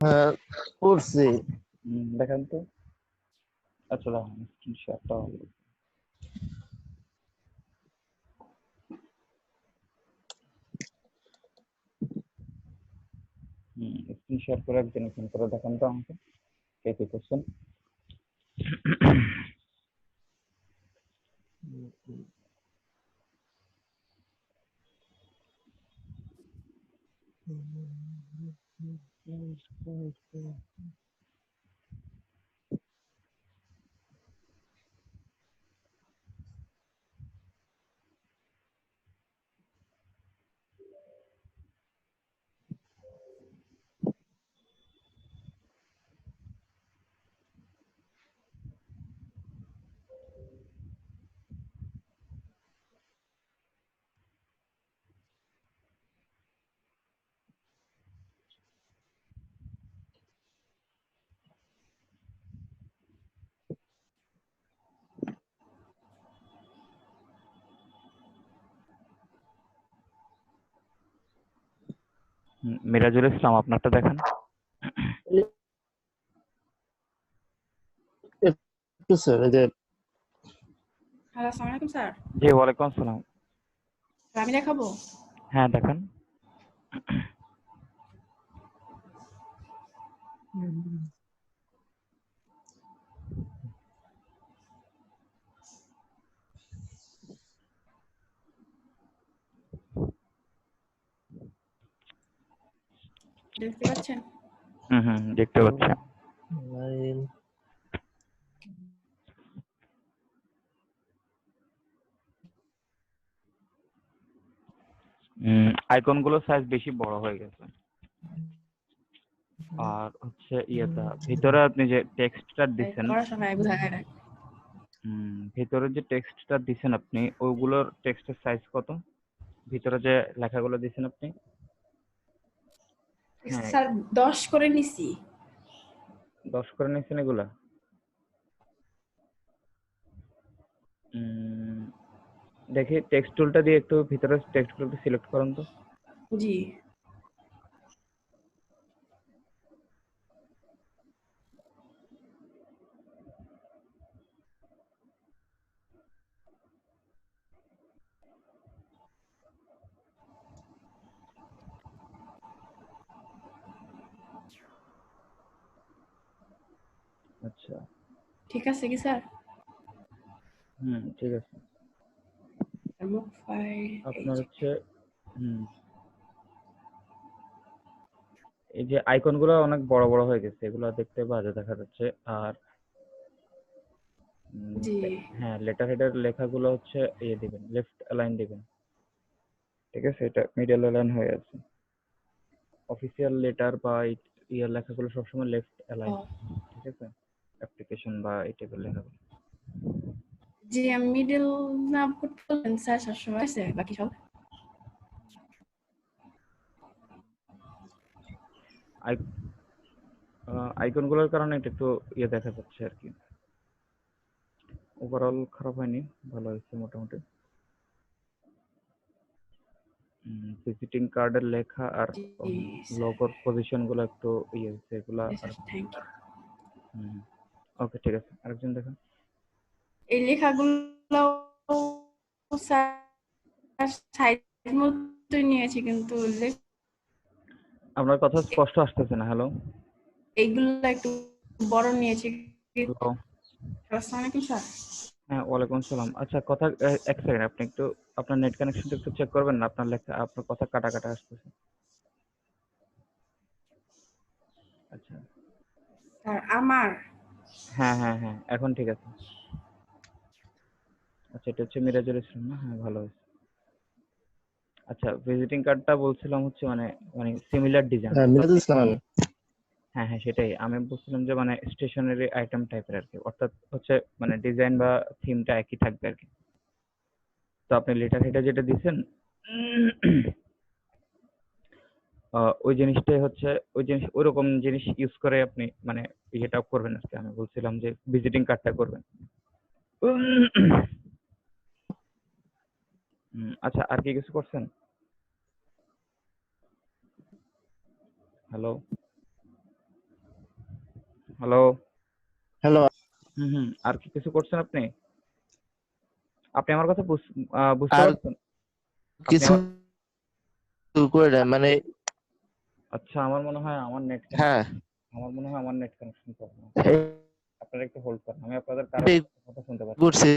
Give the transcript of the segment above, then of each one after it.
হ্যাঁ, করছি। দেখান তো। আচ্ছা দাঁড়ান, স্ক্রিন শেয়ারটা হলো। স্ক্রিন শেয়ার করে একজন ফোন করে দেখান তো আমাকে কে কি করছেন। মিরাজুল ইসলাম আপনারটা দেখান। একটু স্যার, এই যে হ্যালো, আসসালামু আলাইকুম স্যার। জি ওয়ালাইকুম আসসালাম। আমি দেখাবো। হ্যাঁ দেখান। দেখতে পাচ্ছেন? দেখতে পাচ্ছি। লাইন আইকন গুলো সাইজ বেশি বড় হয়ে গেছে। আর হচ্ছে ইয়েটা ভিতরে আপনি যে টেক্সটটা দিচ্ছেন, পড়ার সময় বোঝা যায় না। ভিতরে যে টেক্সটটা দিচ্ছেন আপনি, ওইগুলোর টেক্সটের সাইজ কত? ভিতরে যে লেখাগুলো দিচ্ছেন আপনি। হ্যাঁ, স্যার 10 করে নিছি। 10 করে নিচ্ছেন এগুলা। দেখি টেক্সট টুলটা দিয়ে একটু ভিতরে টেক্সটগুলো একটু সিলেক্ট করুন তো। জি। আচ্ছা। ঠিক আছে কি স্যার? ঠিক আছে। মুখ ফাইল এই আপনার যে। হচ্ছে এই যে আইকনগুলো অনেক বড় বড় হয়ে গেছে, এগুলো দেখতে বাজে দেখা যাচ্ছে। আর জি। হ্যাঁ, লেটার হেডের লেখাগুলো হচ্ছে ইয়ে দিবেন, লেফট অ্যালাইন দিবেন। ঠিক আছে, এটা মিডল অ্যালাইন হয়ে আছে। অফিসিয়াল লেটার বা ইয়ার লেখাগুলো সবসময় লেফট ও অ্যালাইন। ঠিক আছে, অ্যাপ্লিকেশন বা এই টাইপের লেখাগুলো। জি, আমি মিডল না করতে বললেন স্যার সবসময় আছে বাকি সব। আইকনগুলোর কারণে এটা একটু ইয়ে দেখা যাচ্ছে আর কি। ওভারঅল খারাপ হয়নি, ভালো হয়েছে মোটামুটি। ভিজিটিং কার্ডের লেখা আর জি স্যার। লোগোর পজিশন গুলো একটু ইয়ে হচ্ছে, এগুলা আর থ্যাংক ইউ। ওকে ঠিক আছে, আরেকজন দেখেন। এই লেখাগুলো স্যার সাইজ মতোই নিয়েছি কিন্তু আপনার কথা স্পষ্ট আসতেছে না। হ্যালো এইগুলো একটু বড় নিয়েছি। হ্যালো। আসসালামু আলাইকুম স্যার। হ্যাঁ ওয়ালাইকুম আসসালাম। আচ্ছা কথা এক সেকেন্ড, আপনি একটু আপনার নেট কানেকশনটা একটু চেক করবেন না? আপনার লেখা, আপনার কথা কাটা কাটা আসতেছে। আচ্ছা। স্যার আমার হ্যাঁ হ্যাঁ হ্যাঁ, এখন ঠিক আছে। আচ্ছা, এটা হচ্ছে মিরাজুল ইসলাম না? হ্যাঁ ভালো হয়েছে। আচ্ছা, ভিজিটিং কার্ডটা বলছিলাম হচ্ছে মানে মানে সিমিলার ডিজাইন, অর্থাৎ মিরাজুল ইসলাম আমি। হ্যাঁ হ্যাঁ সেটাই আমি বলছিলাম যে মানে স্টেশনারি আইটেম টাইপের আর কি, অর্থাৎ হচ্ছে মানে ডিজাইন বা থিমটা একই থাকবে আর কি। তো আপনি লেটার হেডে যেটা দিচ্ছেন, ওই জিনিসটাই হচ্ছে, ওই জিনিস ওইরকম জিনিস ইউজ করে আপনি মানে ইয়েটা করবেন আর কি। আমি বলছিলাম যে ভিজিটিং কার্ডটা করবেন। আচ্ছা, আর কি কিছু করছেন? Hello hello. হ্যালো। আর কি কিছু করছেন আপনি? আপনি আমার কথা বুঝতে আর পারছেন? আপনি কিছু করে না, মানে আচ্ছা, আমার মনে হয় আমার নেট হ্যাঁ, কানেকশন প্রবলেম। এই আপনারা একটু হোল্ড করেন। আমি আপনাদের কারো কথা শুনতে পাচ্ছি। করছি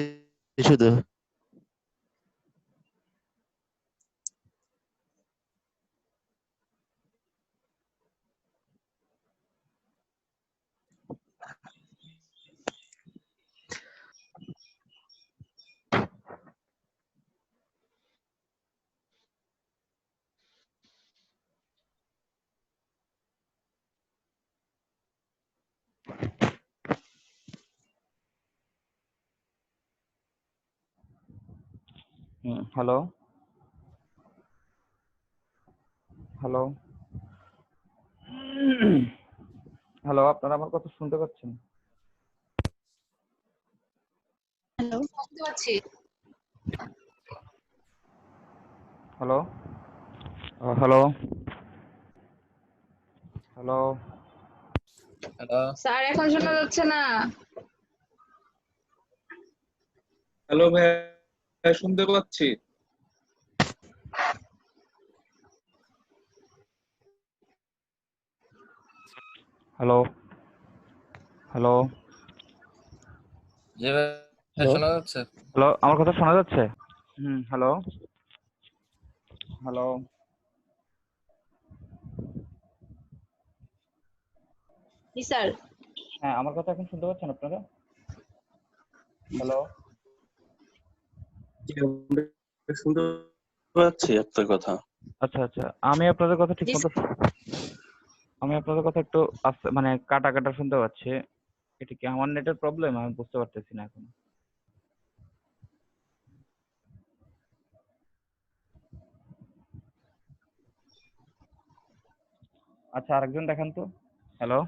শুধু। হ্যালো, হ্যালো, হ্যালো, আপনারা আমার কথা শুনতে পাচ্ছেন? হ্যালো, শুনতে পাচ্ছি। Hello, hello, hello. Hello sir এখন শোনা যাচ্ছে না। হ্যালো ভাই, শুনতে পাচ্ছি। হ্যালো, হ্যালো, জি ভাই, হ্যালো। শোনা যাচ্ছে। হ্যালো, আমার কথা শোনা যাচ্ছে? হ্যালো, হ্যালো, জি স্যার। হ্যাঁ, আমার কথা এখন শুনতে পাচ্ছেন আপনারা? হ্যালো, শুনতে পাচ্ছি আপনার কথা। আচ্ছা, আচ্ছা। আমি আপনাদের কথা জি ঠিকমতো আমি আপনাদের কথা একটু আস্তে, মানে কাটা, কাটা শুনতে পাচ্ছি। এটা কি আমার নেটের প্রবলেম? আমি বুঝতে পারতেছি না এখন। আচ্ছা, আরেকজন দেখান তো। হ্যালো,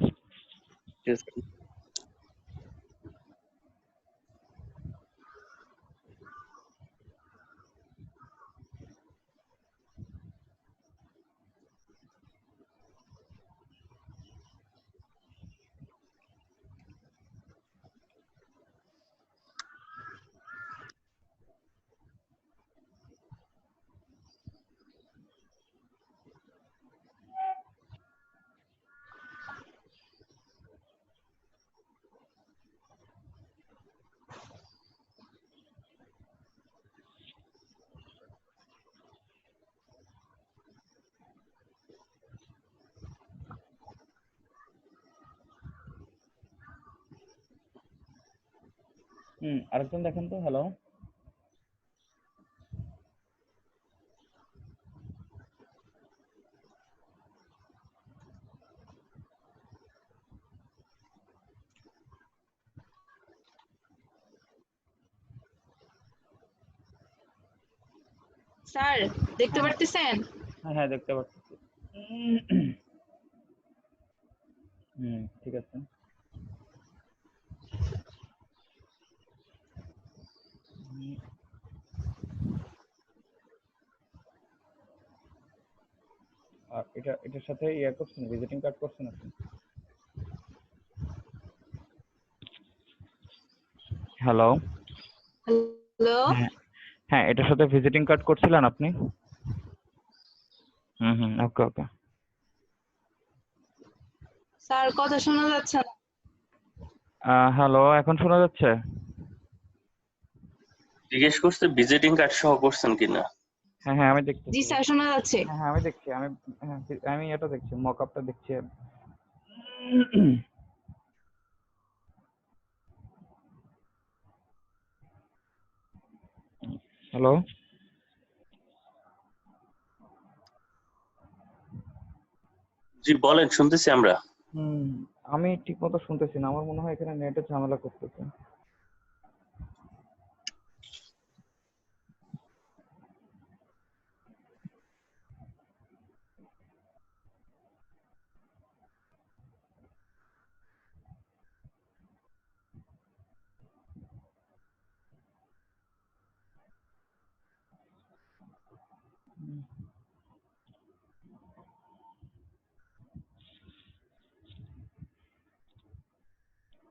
আরেকজন দেখেন তো। হ্যালো, স্যার, দেখতে হ্যাঁ, পারতেছেন? হ্যাঁ, হ্যাঁ, দেখতে পাচ্ছি। ঠিক আছে। হুম, আর এটার সাথে ইয়ে করছেন, ভিজিটিং কার্ড করছেন আপনি? হ্যালো, হ্যালো, হ্যাঁ, হ্যাঁ, এটার সাথে ভিজিটিং কার্ড করছিলেন আপনি? ওকে, ওকে। স্যার কথা শোনা যাচ্ছে না। হ্যালো, এখন শোনা যাচ্ছে? জিজ্ঞেস করছে ভিজিটিং কার্ড সহ করছেন কিনা। হ্যাঁ, হ্যাঁ, আমি জি দেখতেছি। স্যার, শোনা যাচ্ছে। হ্যাঁ, হ্যাঁ, আমি দেখছি। হ্যাঁ, আমি এটা দেখছি, মক আপটা দেখছি। হ্যালো, জি বলেন, শুনতেছি আমরা। হুম, আমি ঠিক মতো শুনতেছি না। আমার মনে হয় এখানে নেটের ঝামেলা করতেছে।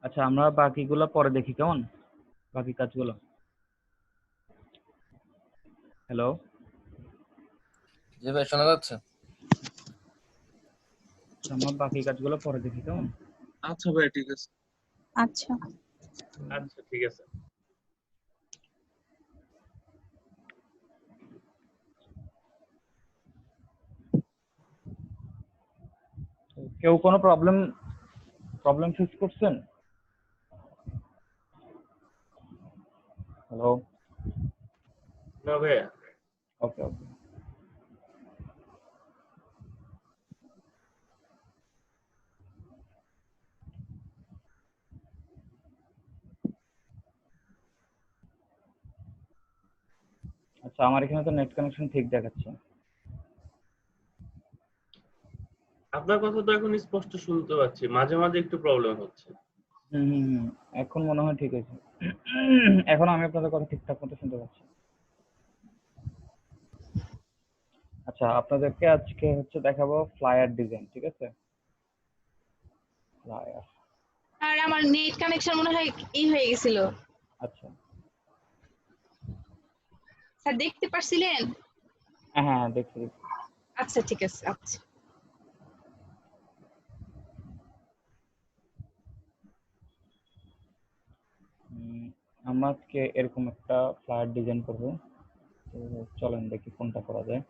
আচ্ছা, আমরা বাকিগুলো পরে দেখি, কেমন? বাকি কাজগুলো। হ্যালো, জি ভাই, শোনা যাচ্ছে? আমরা বাকি কাজগুলো পরে দেখি, কেমন? আচ্ছা ভাই, ঠিক আছে। আচ্ছা। আচ্ছা ঠিক আছে। কেউ কোনো প্রবলেম ফেস করছেন? হ্যালো, না ভাইয়া। ওকে ওকে। আচ্ছা, আমার এখানে তো নেট কানেকশন ঠিক দেখাচ্ছে। আপনার কথা তো এখন স্পষ্ট শুনতে পাচ্ছি, মাঝে মাঝে একটু প্রবলেম হচ্ছে। হুম, এখন মনে হয় ঠিক আছে। এখন আমি আপনাদের কথা ঠিকঠাক মতো শুনতে পাচ্ছি। আচ্ছা, আপনাদেরকে আজকে হচ্ছে দেখাবো ফ্লায়ার ডিজাইন, ঠিক আছে? ফ্লায়ার। আর আমার নেট কানেকশন মনে হয় হয়ে গেছিল। আচ্ছা, স্যার দেখতে পারছিলেন? হ্যাঁ দেখছি। আচ্ছা ঠিক আছে। আচ্ছা আমরা আজকে এরকম একটা ফ্লায়ার ডিজাইন করবো। তো চলেন দেখি কোনটা করা যায়।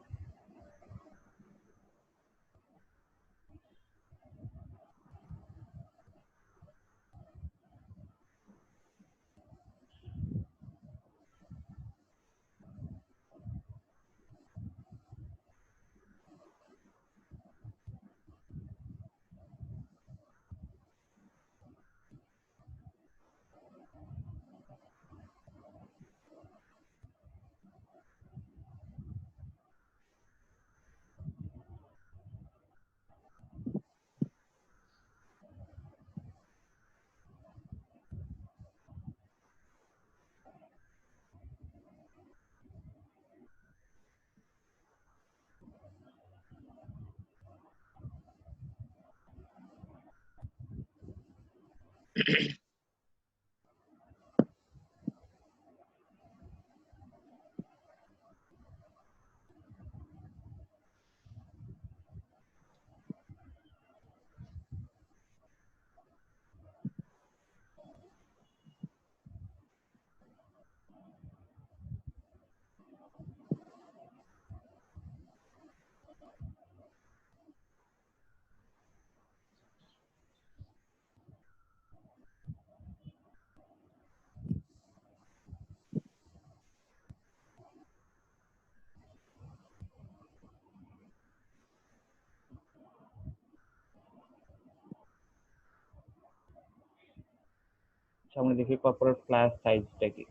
আচ্ছা, আমরা দেখি কর্পোরেট ফ্লায়ার সাইজটা কি।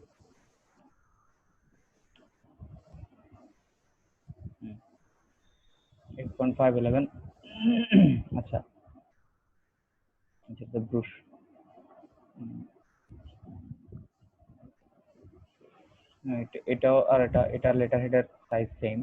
8.511। আচ্ছা, যেটা ব্রুশ। এটাও আর এটা লেটার হেডের সাইজ সেম।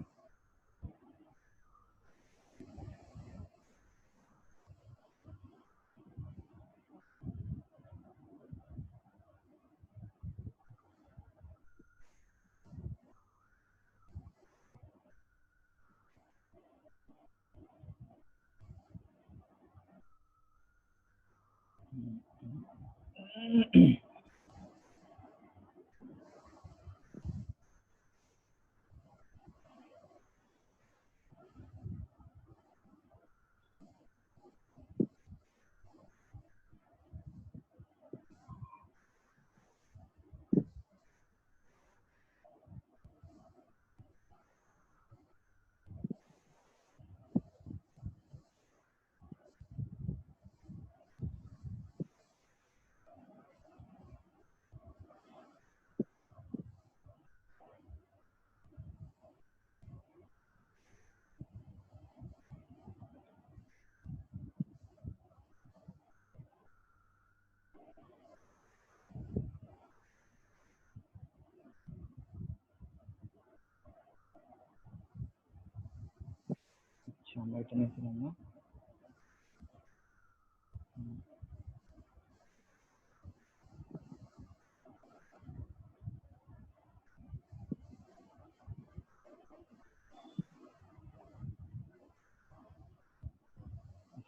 আচ্ছা, আমরা এটা নিয়েছিলাম না।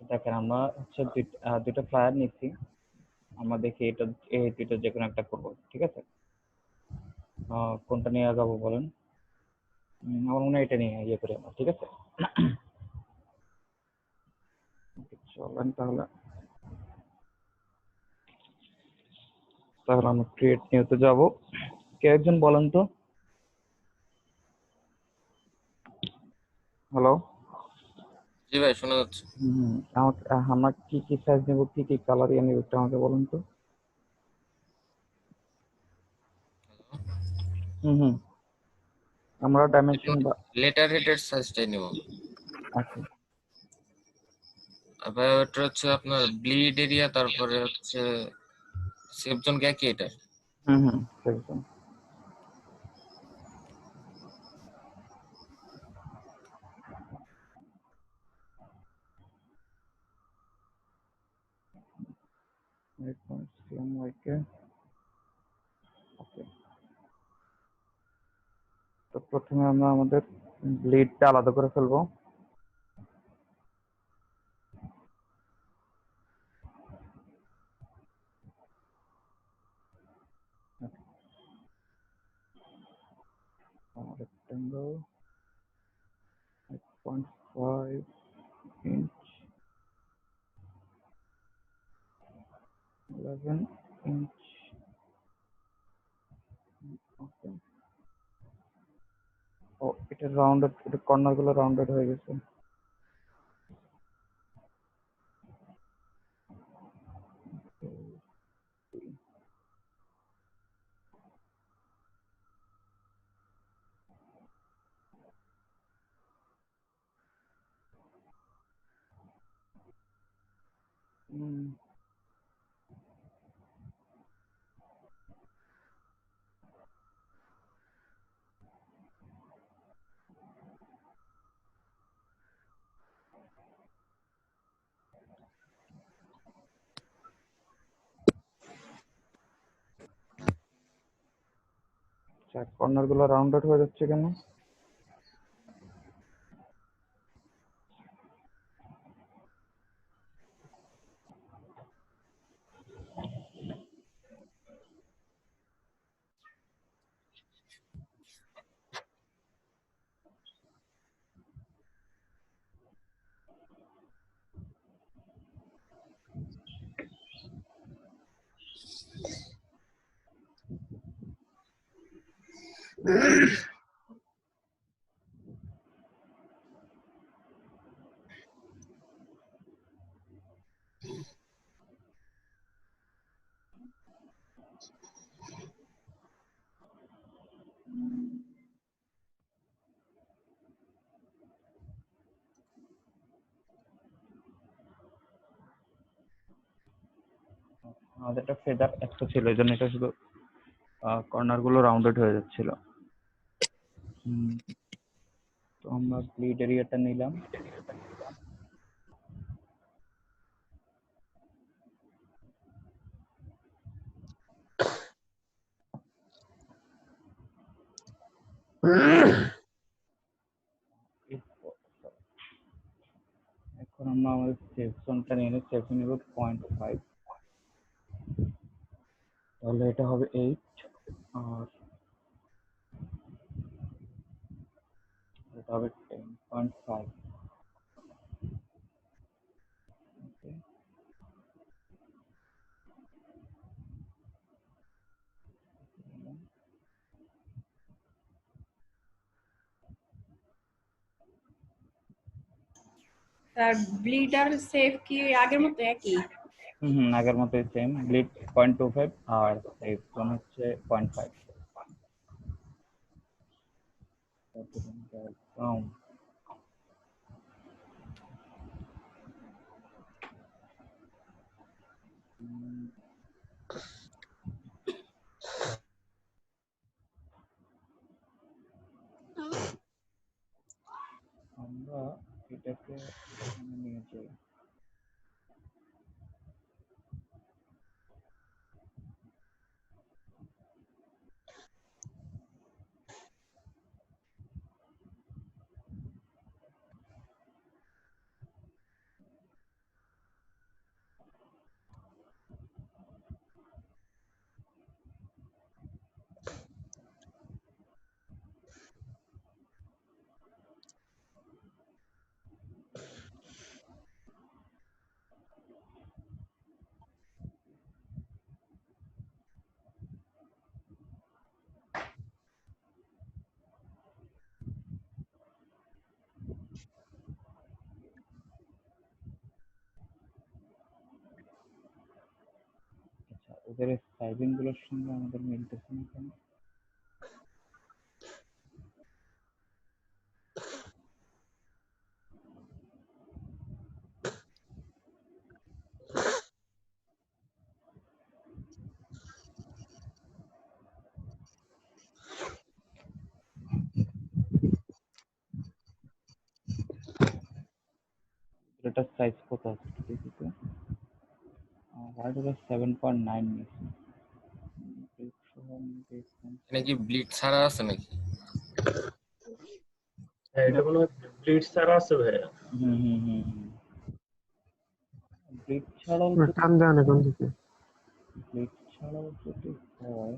দেখেন আমরা হচ্ছে দুইটা ফ্লায়ার নিচ্ছি, আমরা দেখি এটা এই দুইটা যে কোনো একটা করবো, ঠিক আছে? কোনটা নিয়ে যাবো বলেন? আমার মনে হয় এটা নিয়ে ইয়ে করি আমরা, ঠিক আছে? চলেন তাহলে আমরা ক্রিয়েট নিউতে যাব। কে একজন বলেন তো? হ্যালো। জি ভাই শোনা যাচ্ছে। আমাকে আমরা কি কি সাইজ নেব, কি কি কালার নিয়ে নেব একটু আমাকে বলেন তো। হুম, আমরা ডাইমেনশন লেটার হেডের সাইজটাই নিব। আচ্ছা। আর ভাই ওটা হচ্ছে আপনার ব্লিড এরিয়া, তারপরে হচ্ছে সেফ জোন কি এটা? সেকশন। ওকে, তো প্রথমে আমরা আমাদের ব্লিডটা আলাদা করে ফেলবো। rectangle 8.5 inch 11 inch। ওকে, ও এটা রাউন্ডেড, এটা কর্নার গুলো রাউন্ডেড হয়ে গেছে। আচ্ছা, কর্নার গুলো রাউন্ডেড হয়ে যাচ্ছে কেন? আমাদের একটা ফেদার একটা ছিল, এই জন্য এটা শুধু কর্নার গুলো রাউন্ডেড হয়ে যাচ্ছিল। তো আমরা ব্লিড এরিয়াটা নিলাম। এখন আমরা আমাদের সেকশনটা নিয়ে নিই, সেকশন নেব 0.5, তাহলে এটা হবে 8, আর এটা হবে 10.5। ওকে, তার ব্লিড আর সেফ কি আগের মতো একই? আগের মতোই সেম, ব্লিড 0.25 আর সেকশন হচ্ছে 0.5। আমরা এটাকে এখানে নিয়ে যাই। এদের সাইজিং গুলোর সঙ্গে আমাদের মিলতেছে না কেন? এটার সাইজ কত আছে একটু দেখি তো। হোয়াইট ওটা 7.9 নিয়েছে। এখানে কি ব্লিড ছাড়া আছে নাকি? হ্যাঁ, এটা মনে হয় ব্লিড ছাড়া আছে ভাইয়া। ব্লিড ছাড়াও টান দেওয়া না কোন দিকে? ব্লিড ছাড়াও যদি হয়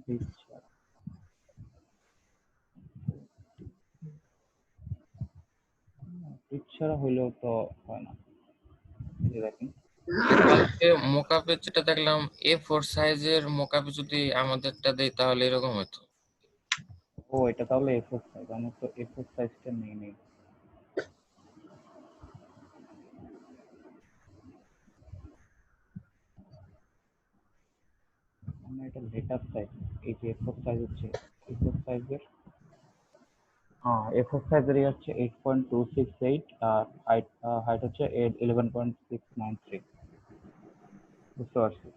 ব্লিড ছাড়া ব্লিড ছাড়া হইলেও তো হয় না। এই যে দেখেন কালকে মোকাপে যেটা দেখলাম A4 সাইজের মোকাপে যদি আমাদেরটা দেয় তাহলে এরকম হতো। ও এটা তাহলে A4 সাইজ, আমার তো A4 সাইজটা নেই। আমার এটা লেটার সাইজ, এই যে A4 সাইজ হচ্ছে A4 সাইজের, A4 সাইজেরই হচ্ছে 8.268 আর হাইট হচ্ছে 11.693। বুঝতে পারছি।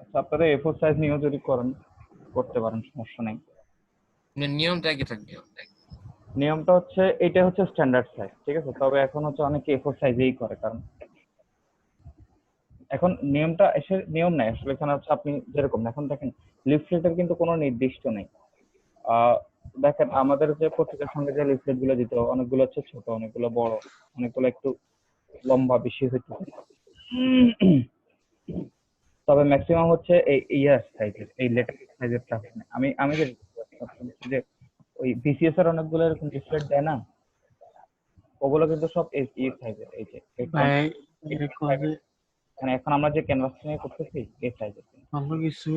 আচ্ছা আপনারা A4 সাইজ নিয়েও যদি করতে পারেন, সমস্যা নেই। নিয়মটা একই থাকবে। নিয়মটা হচ্ছে এটা হচ্ছে স্ট্যান্ডার্ড সাইজ, ঠিক আছে? তবে এখন হচ্ছে অনেকে A4 সাইজেই করে, কারণ এখন নিয়মটা এসে নিয়ম নাই আসলে। এখানে হচ্ছে আপনি যেরকম এখন দেখেন লিফলেটের কিন্তু কোনো নির্দিষ্ট নেই। দেখেন আমাদের যে পত্রিকার সঙ্গে যে লিফলেট গুলো দিত, অনেকগুলো হচ্ছে ছোট, অনেকগুলো বড়, অনেকগুলো একটু লম্বা বেশি হইতে পারে। তবে ম্যাক্সিমাম হচ্ছে এই ইয়ার সাইজের, এই লেটার সাইজের টাকা। আমি যে ওই বিসিএস এর অনেকগুলো এরকম লিফলেট দেয় না, ওগুলো কিন্তু সব এই সাইজের। এই যে ভাই এটা কবে মানে এখন আমরা যে ক্যানভাস নিয়ে করতেছি এই সাইজের। অল্প কিছু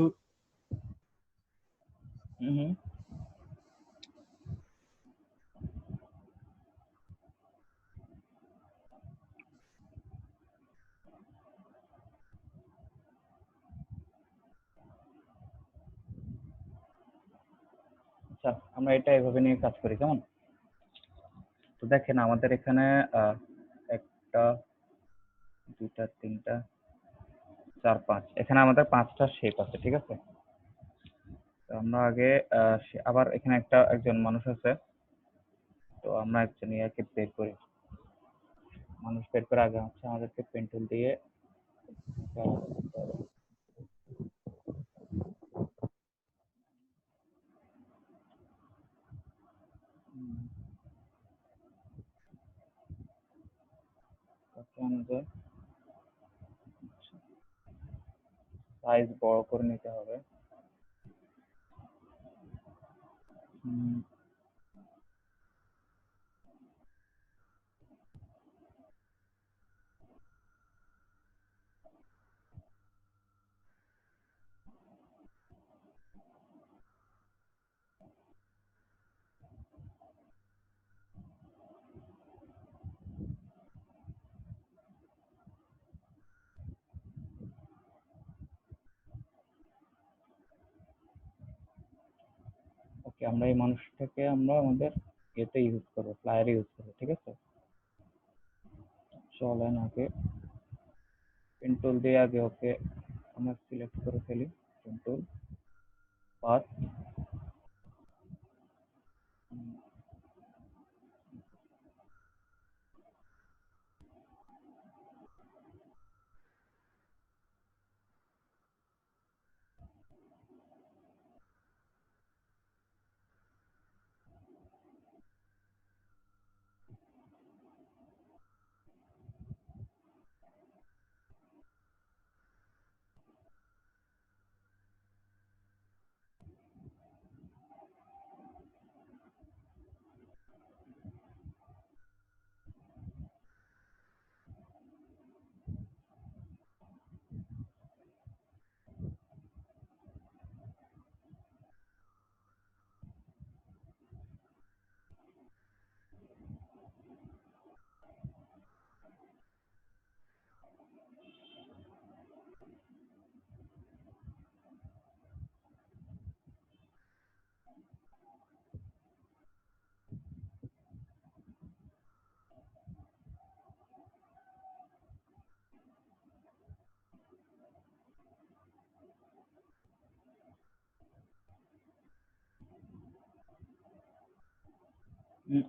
হুম। আচ্ছা আমরা এটা এভাবে নিয়ে কাজ করি কেমন? তো দেখেন আমাদের এখানে একটা, দুইটা, তিনটা, চার, পাঁচ, এখানে আমাদের পাঁচটা শেপ আছে, ঠিক আছে? তো আমরা আগে আবার এখানে একজন মানুষ আছে, তো আমরা একজন ইয়াকে বের করি। মানুষ বের করে আগে হচ্ছে আমাদেরকে পেন টুল দিয়ে আমাদের সাইজ বড় করে নিতে হবে। ওকে, আমরা এই মানুষটাকে আমরা আমাদের ইয়েতে ইউজ করবো, ফ্লায়ারে ইউজ করবো, ঠিক আছে? চলেন আগে পেন টুল দিয়ে আগে ওকে আমরা সিলেক্ট করে ফেলি। পেন টুল, পাথ,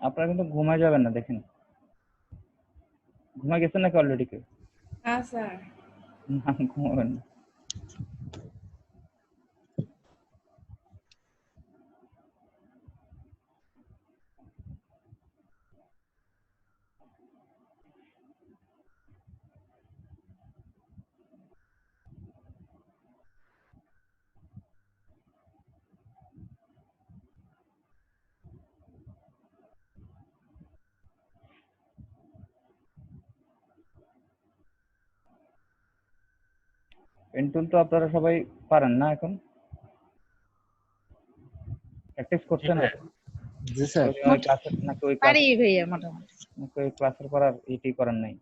আপনারা কিন্তু ঘুমায় যাবেন না, দেখেন ঘুমায় গেছেন নাকি অলরেডি কেউ? হ্যাঁ স্যার। না, ঘুমাবেন না। পেন্টুল তো আপনারা সবাই পারেন না এখন? প্র্যাকটিস করছেন না? জি স্যার। ওই ক্লাসের নাকি ওই পারি ভাইয়া মোটামুটি। নাকি ওই ক্লাসের পর আর এটি করেন নাই?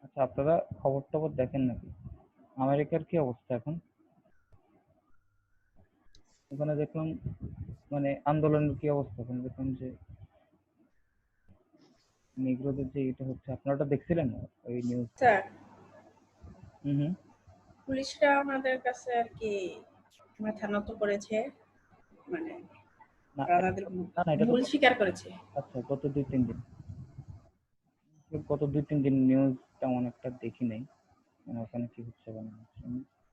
আচ্ছা, আপনারা খবর টবর দেখেন নাকি? আমেরিকার কি অবস্থা এখন? ওখানে দেখলাম মানে আন্দোলনের কি অবস্থা, ওখানে দেখলাম যে নিগ্রোদের যে এটা হচ্ছে, আপনারা ওটা দেখছিলেন ওই নিউজ? স্যার, হুম হুম। পুলিশরা আমাদের কাছে আর কি মাথা নত করেছে, মানে না আমাদের না না, এটা তো ভুল স্বীকার করেছে। আচ্ছা গত 2-3 দিন, নিউজ তেমন একটা দেখি নাই, মানে ওখানে কি হচ্ছে বা না হচ্ছে।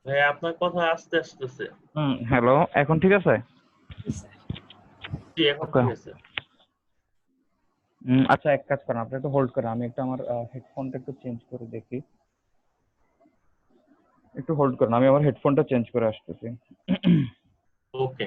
ভাই আপনার কথা আস্তে আসতেছে। হ্যালো, এখন ঠিক আছে? জি স্যার। জি এখন Okay. ঠিক আছে। আচ্ছা, এক কাজ করেন, আপনি একটু হোল্ড করেন, আমি একটু আমার হেডফোনটা একটু চেঞ্জ করে দেখি। একটু হোল্ড করেন, আমি আমার হেডফোনটা চেঞ্জ করে আসতেছি। ওকে।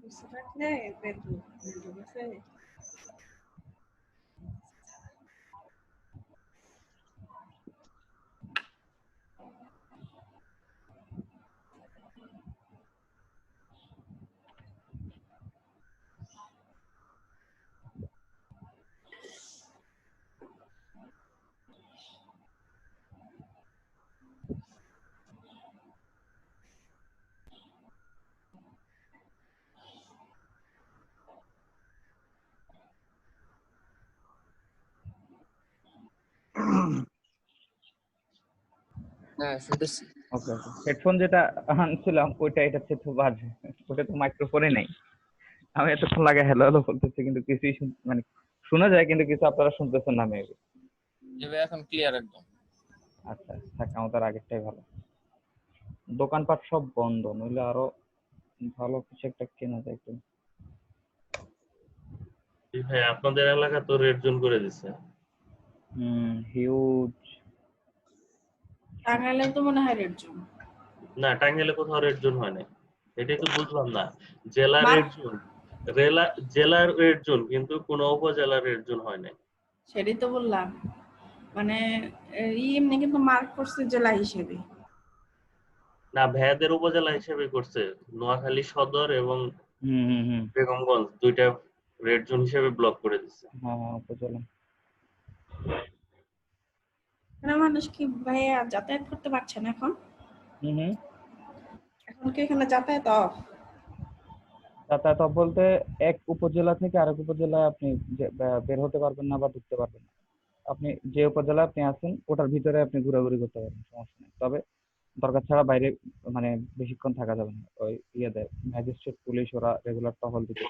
কিছু থাকলে পেটু পেটু গেছে। হ্যাঁ শুনতেছি। ওকে ওকে, হেডফোন যেটা আনছিলাম ওইটা এটা চেয়ে তো বাজে, ওটা তো মাইক্রোফোনে নেই। আমি এতক্ষণ লাগে হ্যালো হ্যালো বলতেছি, কিন্তু কিছুই মানে শোনা যায়, কিন্তু কিছু আপনারা শুনতেছেন না মেবি। এবার এখন ক্লিয়ার একদম। আচ্ছা থাক, আমাদের আগেরটাই ভালো। দোকানপাট সব বন্ধ, নইলে আরো ভালো কিছু একটা কেনা যায় তো। জি ভাই আপনাদের এলাকা তো রেড জোন করে দিছে। হিউজ। টাঙ্গাইলে তো মনে হয় রেড জোন। না টাঙ্গাইলে কোথাও রেড জোন হয় নাই। এটাই তো বুঝলাম না। জেলা মার রেড জোন, জেলার রেড জোন, কিন্তু কোনো উপজেলার রেড জোন হয় নাই। সেটাই তো বললাম, মানে এমনি কিন্তু মার্ক করছে জেলা হিসেবে। না ভ্যাদের উপজেলা হিসেবে করছে, নোয়াখালী সদর এবং হুম। বেগমগঞ্জ দুইটা রেড জোন হিসেবে ব্লক করে দিচ্ছে। হ্যাঁ উপজেলা। মানে মানুষ কি ভাইয়া যাতায়াত করতে পারছে না এখন? হুম। এখন কি এখানে যাতায়াত অফ? যাতায়াত বলতে এক উপজেলা থেকে আরেক উপজেলায় আপনি বের হতে পারবেন না বা ঢুকতে পারবেন না। আপনি যে উপজেলায় আপনি আছেন ওটার ভিতরে আপনি ঘোরাঘুরি করতে পারবেন, সমস্যা নেই। তবে দরকার ছাড়া বাইরে মানে বেশিক্ষণ থাকা যাবে না। ওই দেয় ম্যাজিস্ট্রেট পুলিশ, ওরা রেগুলার টহল দিতে।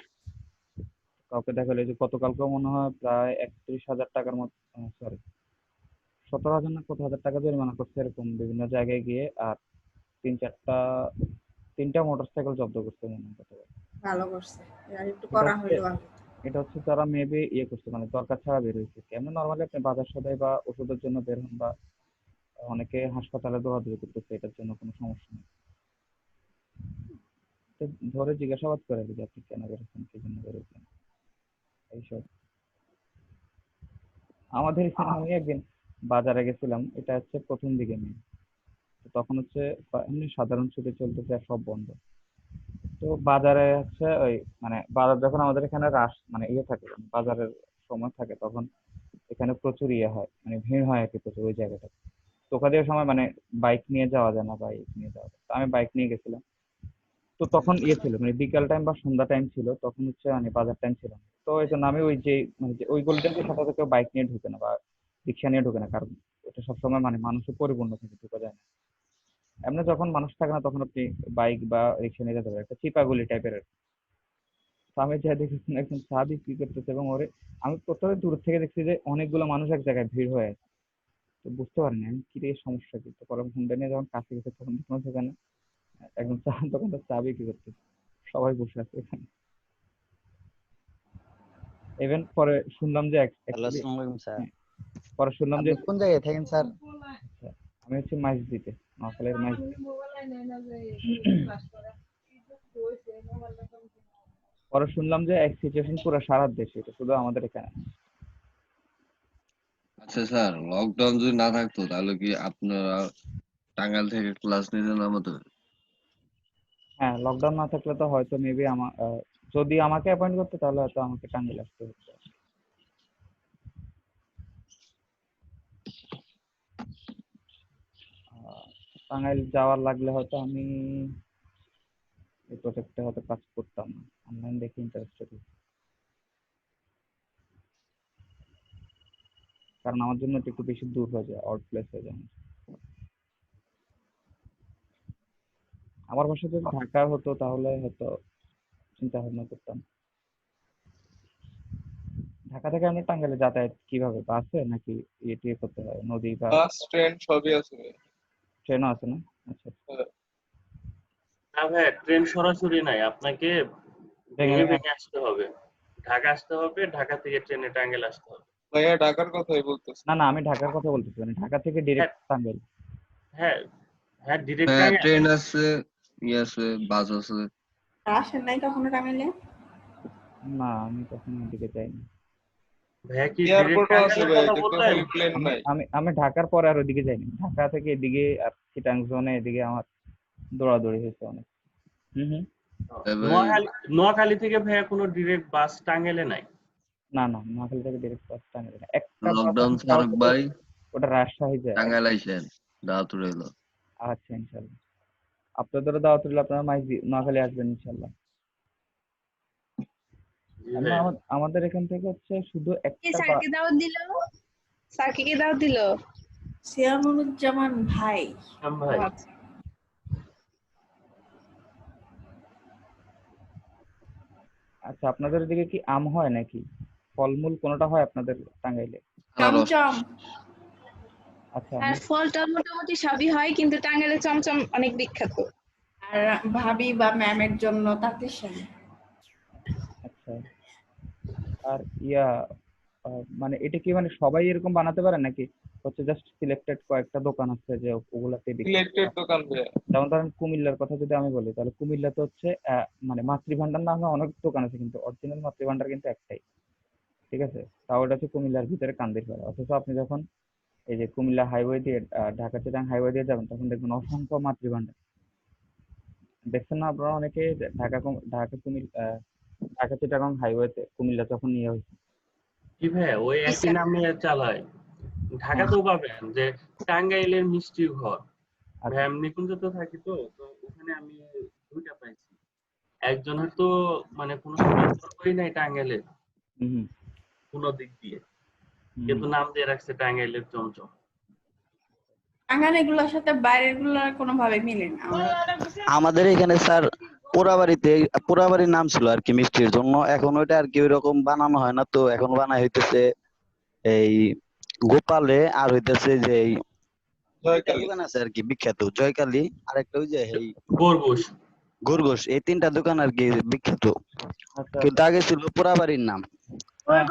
কাউকে দেখালে যে গতকালকেও মনে হয় প্রায় 31,000 টাকার মতো, সরি 17,000 না কত হাজার টাকা জরিমানা করছে এরকম বিভিন্ন জায়গায় গিয়ে। আর তিনটা মোটরসাইকেল জব্দ করছে মনে হয় গতকাল। ভালো করছে, আর একটু এটা করা হচ্ছে হইলো আগে। এটা হচ্ছে তারা মেবি ইয়ে করছে, মানে দরকার ছাড়া বের হয়েছে। এমনি নর্মালি আপনি বাজার সদাই বা ওষুধের জন্য বের হন, বা অনেকে হাসপাতালে দৌড়াদৌড়ি করতেছে, এটার জন্য কোনো সমস্যা নেই। তো ধরে জিজ্ঞাসাবাদ করে যে আপনি কেন বেরোচ্ছেন, কি জন্য বেরোচ্ছেন, এইসব। আমাদের এখানে আমি একদিন বাজারে গেছিলাম, এটা হচ্ছে প্রথম দিকে মেয়ে। তো তখন হচ্ছে এমনি সাধারণ ছুটি চলতেছে আর সব বন্ধ। তো বাজারে হচ্ছে ওই, মানে বাজার যখন আমাদের এখানে রাস মানে ইয়ে থাকে, মানে বাজারের সময় থাকে, তখন এখানে প্রচুর ইয়ে হয়, মানে ভিড় হয় আর কি প্রচুর ওই জায়গাটা। তো ওখান দিয়ে সময় মানে বাইক নিয়ে যাওয়া যায় না, বাইক নিয়ে যাওয়া যায়, তো আমি বাইক নিয়ে গেছিলাম। তো তখন ইয়ে ছিল, মানে বিকাল টাইম বা সন্ধ্যা টাইম ছিল, তখন হচ্ছে মানে বাজার টাইম ছিল না। তো এই জন্য আমি ওই যে মানে যে ওই গলিটা দিয়ে সাথে কেউ বাইক নিয়ে ঢুকে না বা রিক্সা নিয়ে ঢুকে না, কারণ এটা সবসময় মানে মানুষের পরিপূর্ণ থাকে, ঢুকা যায় না। এমনি যখন মানুষ থাকে না তখন আপনি বাইক বা রিক্সা নিয়ে যেতে পারেন, একটা চিপাগুলি টাইপের। তো আমি যা দেখেছি একজন চা বিক্রি করতেছে, এবং ওরে আমি প্রথমে দূর থেকে দেখছি যে অনেকগুলো মানুষ এক জায়গায় ভিড় হয়ে আছে। তো বুঝতে পারিনি আমি কি রে সমস্যা কি। তো পরে ফোনটা নিয়ে যখন কাছে গেছে তখন দেখলাম সেখানে একজন চা দোকানদার চা বিক্রি করতেছে, সবাই বসে আছে এখানে। ইভেন পরে শুনলাম যে হ্যালো, actually, আসসালামু আলাইকুম স্যার। হ্যাঁ, পরে শুনলাম যে আপনি কোন জায়গায় থাকেন স্যার? আচ্ছা, আমি হচ্ছে মাইজদিতে, নোয়াখালীর মাইজ। পরে শুনলাম যে এক সিচুয়েশন পুরো সারা দেশে, এটা শুধু আমাদের এখানে না। আচ্ছা স্যার, লকডাউন যদি না থাকতো তাহলে কি আপনারা টাঙ্গাইল থেকে ক্লাস নিতে নামাতো? হ্যাঁ, লকডাউন না থাকলে তো হয়তো মেবি আমার যদি আমাকে অ্যাপয়েন্ট করতো তাহলে হয়তো আমাকে টাঙ্গাইল আসতে হতো। টাঙ্গাইল যাওয়ার লাগলে হয়তো আমি এই প্রজেক্টে হয়তো কাজ করতাম না, অনলাইন দেখে ইন্টারেস্টেড। কারণ আমার জন্য এটা একটু বেশি দূর হয়ে যায়, আউট প্লেস হয়ে যায়। আমার বাসা যদি ঢাকা হতো তাহলে হয়তো চিন্তা ভাবনা করতাম। ঢাকা থেকে আমরা টাঙ্গাইলে যাতায়াত কিভাবে, বাসে নাকি ইয়ে টিয়ে করতে হয়, নদী বা বাস ট্রেন সবই আছে। ট্রেনও আছে না? আচ্ছা, না ভাই, ট্রেন সরাসরি নাই, আপনাকে ভেঙে ভেঙে ভেঙে। ভেঙে আসতে হবে। ঢাকা আসতে হবে, ঢাকা থেকে ট্রেনে টাঙ্গাইল আসতে হবে। ভাইয়া ঢাকার কথাই বলতেছে। না না, আমি ঢাকার কথা বলতেছি, মানে ঢাকা থেকে হ্যাঁ ডিরেক্ট টাঙ্গাইল। হ্যাঁ হ্যাঁ, ডিরেক্ট হ্যাঁ, টাঙ্গাইল। ট্রেন আছে, ইয়ে আছে, বাস আছে। আসেন নাই কখনো টাঙ্গাইলে? না, আমি কখনো ওদিকে যাইনি। ভাইয়া কি ডিরেক্ট এয়ারপোর্টও আছে টাঙ্গাইলের ভাই, কথা কিন্তু বললেন? খালি প্লেন আমি নাই। আমি আমি ঢাকার পরে আর ওদিকে যাইনি, ঢাকা থেকে এদিকে আর চিটাং জোনে এদিকে আমার দৌড়াদৌড়ি হয়েছে অনেক। হুম হুম। ভাই, নোয়াখালী নোয়াখালী থেকে ভাইয়া কোনো ডিরেক্ট বাস টাঙ্গাইলে নাই। না না, নোয়াখালী থেকে ডিরেক্ট বাস টাঙ্গাইল না। একটা বাস লকডাউন আছে তাও ছাড়ুক শুধু, ভাই, ওটা রাজশাহী যায়। টাঙ্গাইল আইসেন, দাওয়াত রইল। আচ্ছা ইনশাল্লাহ, আপনাদেরও দাওয়াত রইল, আপনারা নোয়াখালী আসবেন ইনশাল্লাহ। জি এমনি ভাইয়া। আমাদের এখান থেকে হচ্ছে শুধু কে একটা স্যারকে দাওয়াত দিল? স্যারকে কে দাওয়াত দিল? সিয়ামুজ্জামান ভাই। শ্যাম ও ভাই, আচ্ছা। আচ্ছা, আপনাদের ওদিকে কি আম হয় নাকি ফলমূল কোনোটা হয় আপনাদের টাঙ্গাইলে? আনারস। চমচম। আচ্ছা, আর ফলটা মোটামুটি সবই হয়, কিন্তু টাঙ্গাইলে চমচম অনেক বিখ্যাত। আর ভাবি বা ম্যামের জন্য তাঁতের শাড়ি। আচ্ছা। আর ইয়া মানে এটা কি মানে সবাই এরকম বানাতে পারে নাকি হচ্ছে জাস্ট সিলেক্টেড কয়েকটা দোকান আছে যে ওগুলাতে বিক্রি সিলেক্টেড করে? দোকান ভাইয়া। যেমন ধরেন কুমিল্লার কথা যদি আমি বলি, তাহলে কুমিল্লাতে হচ্ছে মানে মাতৃভান্ডার নামে অনেক দোকান আছে, কিন্তু অরিজিনাল মাতৃভান্ডার কিন্তু একটাই। ঠিক আছে, তাও এটা হচ্ছে কুমিল্লার ভিতরে কান্দিরপাড়া। অথচ আপনি যখন এই যে কুমিল্লা হাইওয়ে দিয়ে ঢাকা চিটাং হাইওয়ে দিয়ে যাবেন তখন দেখবেন অসংখ্য মাতৃভান্ডার। দেখছেন না আপনারা অনেকে যে ঢাকা চিটাগং হাইওয়েতে কুমিল্লা যখন নিয়ে হয়েছে। জি ভাইয়া, ওই জি একই স্যার। নামে চালায়। হ্যাঁ, ঢাকাতেও পাবেন যে টাঙ্গাইলের মিষ্টি ঘর। ভাই আচ্ছা। আমি নিকুঞ্জতে থাকি, তো তো ওখানে আমি দুইটা পাইছি। একজনের তো মানে কোনো সম্পর্কই নাই টাঙ্গাইলের হুম হুম কোনো দিক দিয়ে, হুম কিন্তু হুম। নাম দিয়ে রাখছে টাঙ্গাইলের চমচম। টাঙ্গাইল এগুলোর সাথে বাইরের গুলোর কোনোভাবে মিলে না। আমরা আমাদের এখানে স্যার পোড়াবাড়িতে, পোড়াবাড়ির নাম ছিল আর কি মিষ্টির জন্য, এখন ওইটা আর কি ওইরকম বানানো হয় না, তো এখন বানাই হইতেছে এই গোপালে, আর হইতেছে যে এই দুইটা জয়কালী। দোকান আছে আর কি বিখ্যাত, জয়কালী আর একটা ওই যে এই বরবুশ। খরগোশ এই তিনটা দোকান আর কি বিখ্যাত, আচ্ছা কিন্তু আগে ছিল পোড়াবাড়ির নাম। হ্যাঁ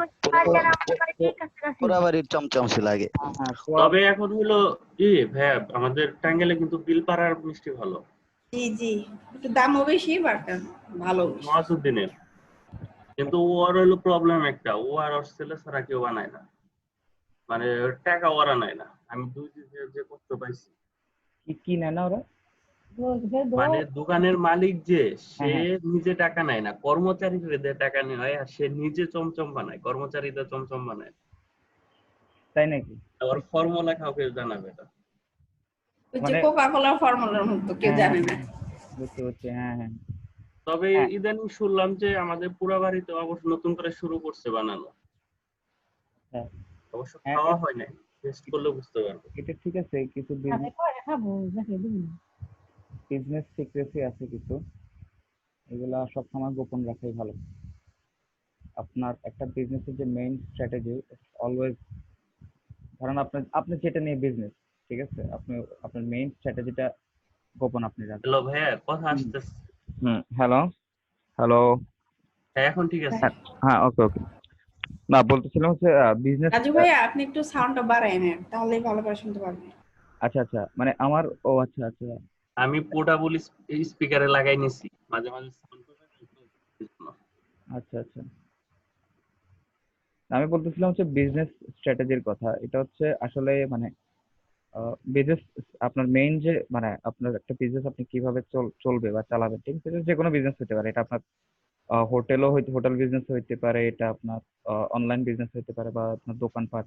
পোড়াবাড়ির চমচম ছিল আগে। হ্যাঁ তবে এখন হলো কি ভাইয়া, আমাদের টাঙ্গাইলে কিন্তু বিলপাড়ার মিষ্টি ভালো, জি জি, একটু দামও বেশি বাট ভালো বেশি। নওয়াজুদ্দিনের। কিন্তু ওর হলো প্রবলেম একটা, ও আর ওর ছেলে ছাড়া কেউ বানায় না, মানে টাকা ওরা নেয় না। আমি দুই দিন যে কষ্ট পাইছি, কি কি নেয় না ওরা? মানে দোকানের মালিক যে সে হ্যাঁ হ্যাঁ নিজে টাকা নেয় না, কর্মচারীদের টাকা নেয়, আর সে নিজে চমচম বানায়, কর্মচারীদের চমচম বানায়। তাই নাকি? আবার ফর্মুলা কাউকে জানাবে না। ওই যে মানে কোকা কোলা ফর্মুলার মতো কেউ হ্যাঁ জানে না। হ্যাঁ বুঝতে পারছি, হ্যাঁ হ্যাঁ তবে হ্যাঁ ইদানিং শুনলাম যে আমাদের পুরা বাড়িতে অবশ্য নতুন করে শুরু করছে বানানো। হ্যাঁ অবশ্য হ্যাঁ, খাওয়া হয় নাই, টেস্ট করলে বুঝতে পারবো। এটা ঠিক আছে, কিছু বিজনেস সিক্রেসি আছে কিছু, এগুলা সবসময় গোপন রাখাই ভালো। আপনার একটা বিজনেসের যে মেইন স্ট্র্যাটেজি, অলওয়েজ ধরেন আপনি আপনি যেটা নিয়ে বিজনেস, ঠিক আছে, আপনি আপনার মেইন স্ট্র্যাটেজিটা গোপন আপনি রাখবেন। হ্যালো ভাইয়া, কথা আসতেছে। হুম, হ্যালো হ্যালো। হ্যাঁ এখন ঠিক আছে। হ্যাঁ ওকে ওকে। না বলতেছিলাম হচ্ছে বিজনেস। রাজু ভাইয়া আপনি একটু সাউন্ডটা বাড়ায় নেন, তাহলেই ভালো করে শুনতে পারবেন। আচ্ছা আচ্ছা, মানে আমার, ও আচ্ছা আচ্ছা আমি পোর্টাবল স্পিকারে লাগাই নিছি, মাঝে মাঝে সাউন্ড করবে না, এই জন্য। আচ্ছা আচ্ছা। আমি বলতেছিলাম হচ্ছে বিজনেস স্ট্র্যাটেজির কথা। এটা হচ্ছে আসলে মানে বিজনেস, আপনার মেইন যে মানে আপনার একটা বিজনেস আপনি কিভাবে চলবে বা চালাবেন, ঠিক আছে, যে কোনো বিজনেস হতে পারে, এটা আপনার হোটেলও হইতে, হোটেল বিজনেস হইতে পারে, এটা আপনার অনলাইন বিজনেস হইতে পারে, বা আপনার দোকানপাট,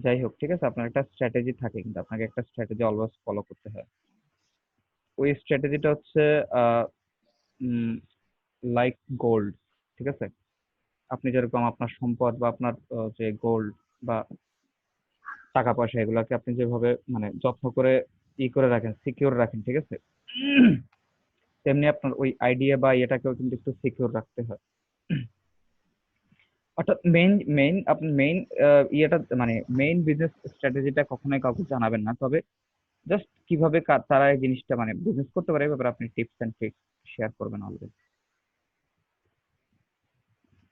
যাই হোক, ঠিক আছে, আপনার একটা স্ট্র্যাটেজি থাকে, কিন্তু আপনাকে একটা স্ট্র্যাটেজি অলওয়েজ ফলো করতে হয়। ওই স্ট্র্যাটেজিটা হচ্ছে লাইক গোল্ড, ঠিক আছে। আপনি যেরকম আপনার সম্পদ বা আপনার যে গোল্ড বা টাকা পয়সা, এগুলাকে আপনি যেভাবে মানে যত্ন করে করে রাখেন, সিকিউর রাখেন, ঠিক আছে, তেমনি আপনার ওই আইডিয়া বা ইয়েটাকেও কিন্তু একটু সিকিউর রাখতে হয়। অর্থাৎ মেইন মেইন আপনি মেইন ইয়েটা মানে মেইন বিজনেস স্ট্র্যাটেজিটা কখনোই কাউকে জানাবেন না, তবে জাস্ট কিভাবে তারা এই জিনিসটা মানে বিজনেস করতে পারে, এই ব্যাপারে আপনি টিপস এন্ড ট্রিক্স শেয়ার করবেন অলওয়েজ।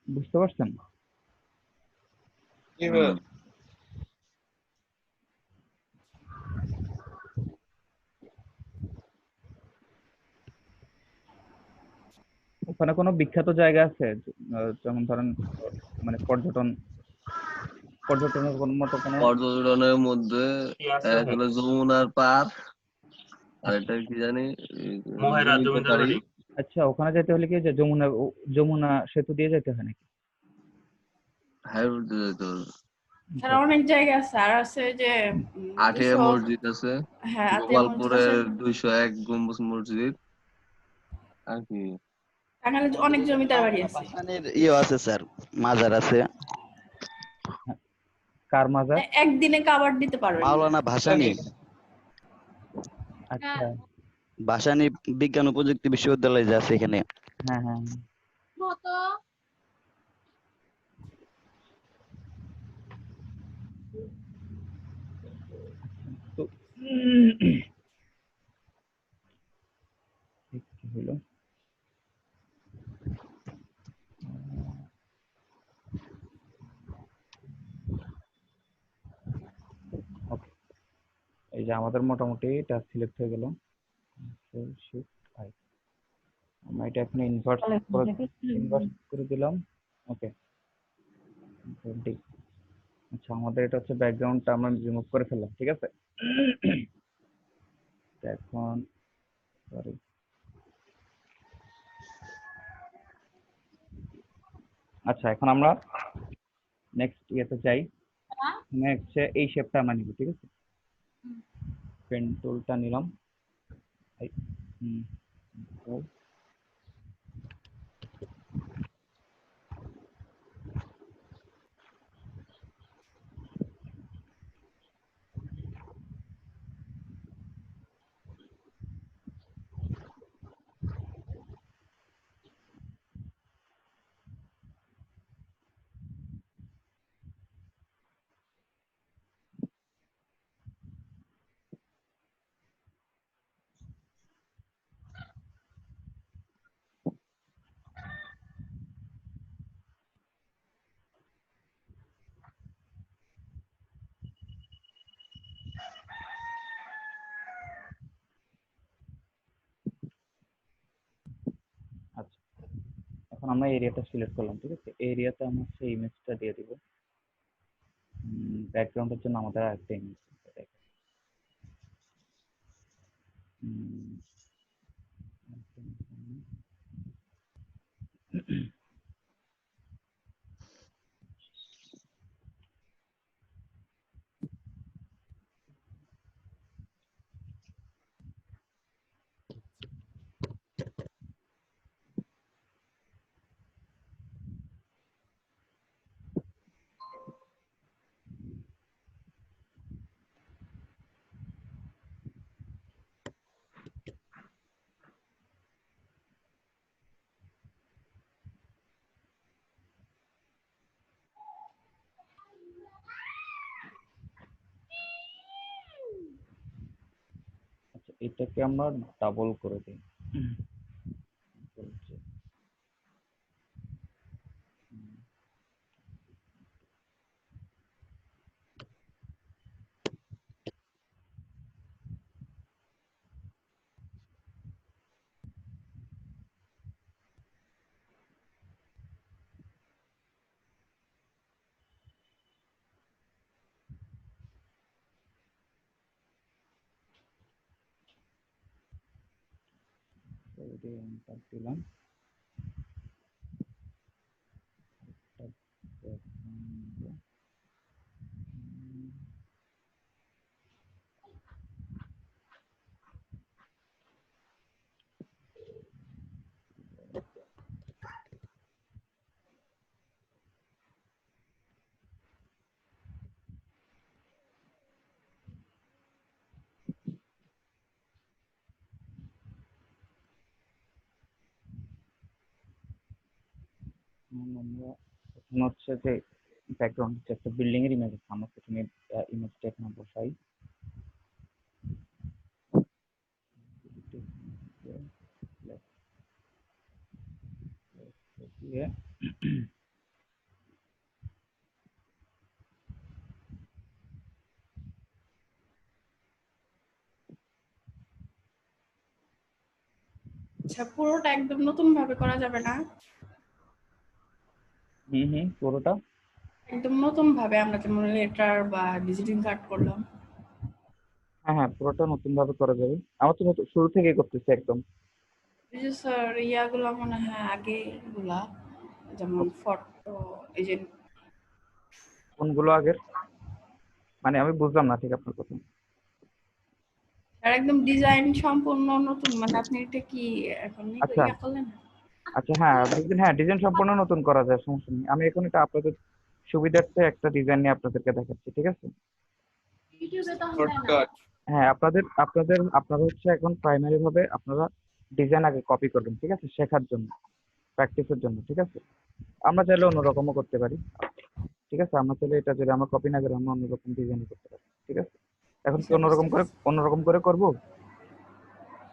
বুঝতে পারছেন? কি ভাইয়া? ওখানে কোনো বিখ্যাত জায়গা আছে, যেমন ধরেন মানে পর্যটনের কোনো মতো কোনো? পর্যটনের মধ্যে কি আছে এক ভাই? হলো যমুনার পার, আর এটা কি জানি, মহেরা জমিদার জমিদারি। বাড়ি। আচ্ছা, ওখানে যেতে হলে কি যে যমুনা সেতু দিয়ে যেতে হয় নাকি? হাই উঠতে যেতে হবে। স্যার অনেক জায়গা আছে, আর আছে ওই যে আটিয়া 200, মসজিদ আছে, হ্যাঁ আতিয়া মসজিদ আছে। গোপালপুরের 201 গম্বুজ মসজিদ, আর কি টাঙ্গাইলে অনেক জমিদার বাড়ি আছে। ভাসানের আছে স্যার, মাজার আছে। কার মাজার? একদিনে কাভার দিতে পারবেন না। মাওলানা ভাসানী, আচ্ছা, ভাসানী বিজ্ঞান ও প্রযুক্তি বিশ্ববিদ্যালয় যে আছে এখানে। হ্যাঁ হ্যাঁ তো কি হলো? ওকে, এই যে আমাদের মোটামুটি এটা সিলেক্ট হয়ে গেল। আমরা এটা এখন ইনভার্ট করে দিলাম। ওকে, 20। আচ্ছা, আমাদের এটা হচ্ছে ব্যাকগ্রাউন্ডটা আমরা রিমুভ করে ফেললাম, ঠিক আছে। এখন সরি, আচ্ছা এখন আমরা নেক্সট ইয়েতে যাই। নেক্সট এই শেপটা আমরা নিব, ঠিক আছে। পেন টুলটা নিলাম। এই, হুম, তো এখন আমরা এরিয়াটা সিলেক্ট করলাম, ঠিক আছে? এরিয়াতে আমরা সেই ইমেজটা দিয়ে দিব। ব্যাকগ্রাউন্ডের জন্য আমাদের আরেকটা ইমেজ আচ্ছা, এটাকে আমরা ডাবল করে দিই। বলছে, এন্টার দিলাম। আমরা এখন হচ্ছে যে ব্যাকগ্রাউন্ড হচ্ছে একটা বিল্ডিং এর ইমেজ আছে, আমরা প্রথমে ইমেজটা এখানে বসাই। দিয়ে আচ্ছা, পুরোটা একদম নতুন ভাবে করা যাবে না? পুরোটা একদম নতুন ভাবে আমরা যেমন লেটার বা ভিজিটিং কার্ড করলাম। হ্যাঁ, পুরোটা নতুন ভাবে করা যাবে। আমার তো শুরু থেকে করতেছি একদম। এই যে স্যার ইয়াগুলো মনে হয় আগে গুলা, যেমন ফটো, এই যে কোনগুলো আগের? মানে আমি বুঝলাম না ঠিক আপনার কথা। স্যার একদম ডিজাইন সম্পূর্ণ নতুন, মানে আপনি এটা কি এখন আচ্ছা ইয়া করলেন? আচ্ছা, হ্যাঁ ডিজাইন সম্পূর্ণ নতুন করা যায়, সমস্যা নেই। আমি এখন এটা আপনাদের সুবিধার্থে একটা ডিজাইন নিয়ে আপনাদেরকে দেখাচ্ছি, ঠিক আছে? শর্টকাট। হ্যাঁ, আপনারা হচ্ছে এখন প্রাইমারি ভাবে আপনারা ডিজাইন আগে কপি করবেন, ঠিক আছে? শেখার জন্য, প্র্যাকটিসের জন্য, ঠিক আছে? আমরা চাইলে অন্যরকমও করতে পারি, ঠিক আছে? আমরা চাইলে এটা যদি আমরা কপি না করে আমরা অন্যরকম ডিজাইন করতে পারি, ঠিক আছে? এখন কি অন্যরকম করে করবো?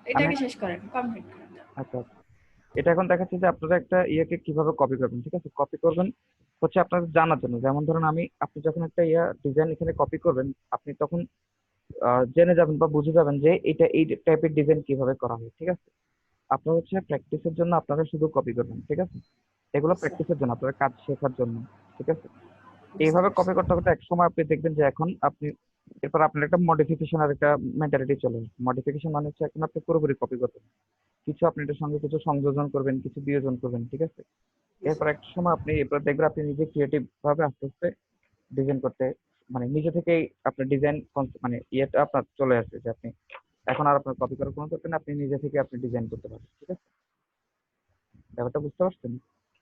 এটাকে শেষ করেন, কমপ্লিট করেন। আচ্ছা, এটা এখন দেখাচ্ছি যে আপনারা একটা ইয়েকে কিভাবে কপি করবেন, ঠিক আছে? কপি করবেন হচ্ছে আপনাদের জানার জন্য। যেমন ধরুন আপনি যখন একটা ডিজাইন এখানে কপি করবেন, আপনি তখন জেনে যাবেন বা বুঝে যাবেন যে এটা এই টাইপের ডিজাইন কিভাবে করা হয়, ঠিক আছে? আপনার হচ্ছে প্র্যাকটিসের জন্য আপনারা শুধু কপি করবেন, ঠিক আছে? এগুলো প্র্যাকটিসের জন্য, আপনারা কাজ শেখার জন্য, ঠিক আছে? এইভাবে কপি করতে করতে এক সময় আপনি দেখবেন যে এখন এরপর আপনার একটা মডিফিকেশন আর একটা মেন্টালিটি চলে আসবে। মডিফিকেশন মানে হচ্ছে এখন আপনি পুরোপুরি কপি করবেন, কিছু আপনি এটার সঙ্গে কিছু সংযোজন করবেন, কিছু বিয়োজন করবেন, ঠিক আছে? এরপর একটা সময় এরপর দেখবেন আপনি নিজে ক্রিয়েটিভ ভাবে আস্তে আস্তে ডিজাইন করতে, মানে নিজে থেকেই আপনার ডিজাইন মানে ইয়েটা আপনার চলে আসবে যে আপনি এখন আর আপনার কপি করার কোনো দরকার নেই, আপনি নিজে থেকে আপনি ডিজাইন করতে পারবেন, ঠিক আছে? ব্যাপারটা বুঝতে পারছেন?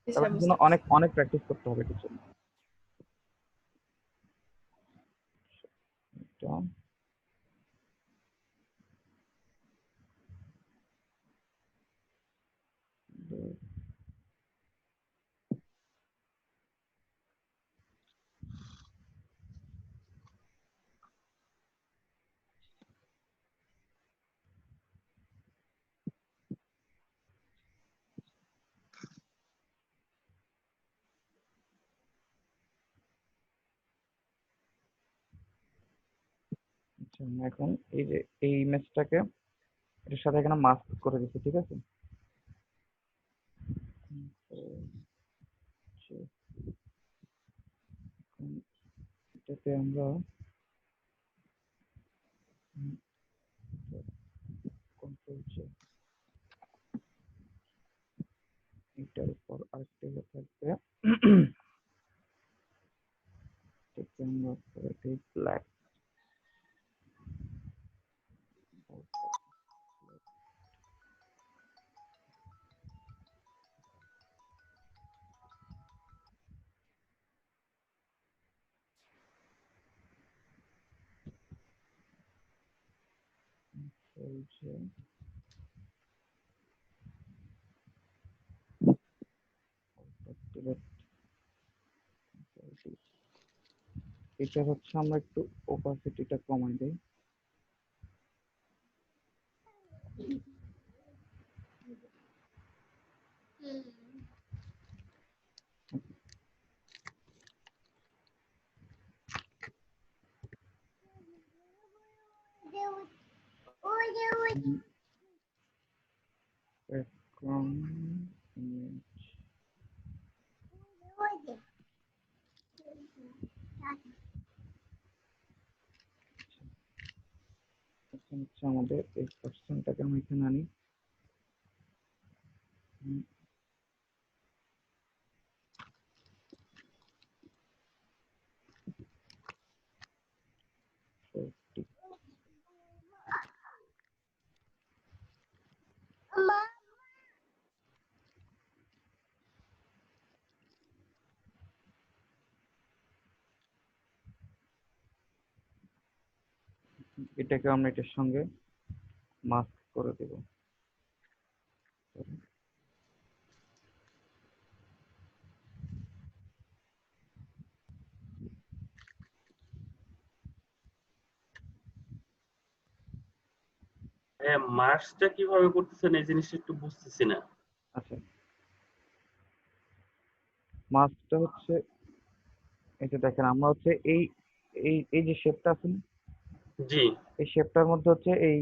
তবে এর জন্য অনেক অনেক প্র্যাকটিস করতে হবে এটার জন্য। আচ্ছা, আমি এখন এই যে এই ইমেজটাকে এটার সাথে এখানে মাস্ক করে দিচ্ছি, ঠিক আছে? এটাতে আমরা কন্ট্রোল চেক, এটার উপর আরেকটা ইয়ে থাকবে, এটাকে আমরা করে দিই ব্ল্যাক। চলছে এটা হচ্ছে আমরা একটু ওপাসিটিটা কমাই দেই। হচ্ছে আমাদের এই পার্সেন্টটাকে আমি এখানে আনি। এটাকে আমরা এটার সঙ্গে মাস্ক করে দেব। হ্যাঁ, মার্কসটা কিভাবে করতেছেন এই জিনিসটা একটু বুঝতেছি না। আচ্ছা, মাস্কটা হচ্ছে এই যে দেখেন আমরা হচ্ছে এই এই এই যে শেপটা আছে না, জি এই শেপটার মধ্যে হচ্ছে এই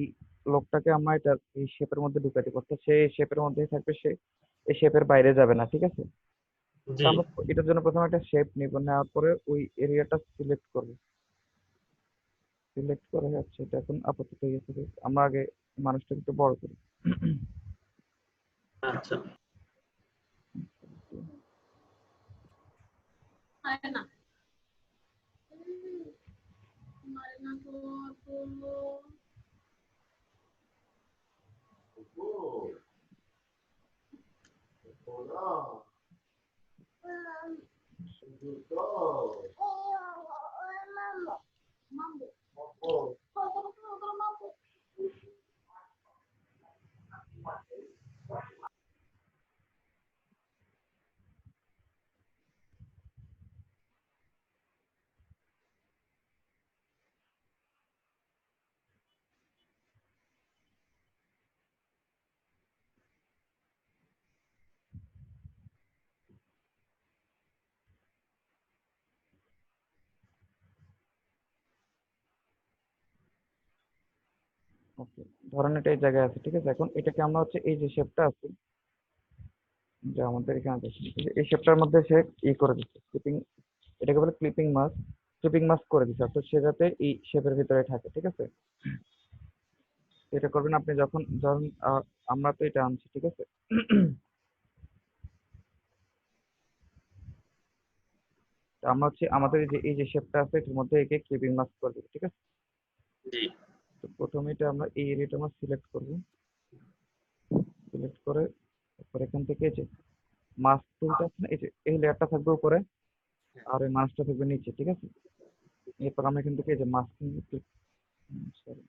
লোকটাকে আমরা এটা এই শেপের মধ্যে ঢুকাতে করতে, সে শেপের মধ্যেই থাকবে, সে এই শেপের বাইরে যাবে না, ঠিক আছে? জি আমরা এটার জন্য প্রথমে একটা শেপ নিব, নেওয়ার পরে ওই এরিয়াটা সিলেক্ট করব। সিলেক্ট করা যাচ্ছে, এটা এখন আপাতত ইয়ে থেকে আমরা আগে মানুষটাকে একটু বড় করি। আচ্ছা ওকে, ধরেন এটা এই জায়গায় আছে, ঠিক আছে? এখন এটাকে আমরা হচ্ছে এই যে শেপটা আছে যে আমাদের এখানে আছে, এই শেপটার মধ্যে সে ই করে দিচ্ছে, ক্লিপিং, এটাকে বলে ক্লিপিং মাস্ক করে দিচ্ছে, অর্থাৎ সে যাতে এই শেপের ভিতরে থাকে, ঠিক আছে? এটা করবেন আপনি যখন যখন আমরা তো এটা আনছি, ঠিক আছে? তো আমরা হচ্ছে আমাদের এই যে শেপটা আছে এটার মধ্যে একে ক্লিপিং মাস্ক করে দেবো, ঠিক আছে? জি তো প্রথমে এটা আমরা এই এরিয়াটা আমরা সিলেক্ট করব, সিলেক্ট করে তারপর এখান থেকে এই যে মাস্ক টুলটা আছে না, এই যে এই লেয়ারটা থাকবে উপরে আর এই মাস্কটা থাকবে নিচে, ঠিক আছে? এরপর আমরা এখান থেকে এই যে মাস্ক সরি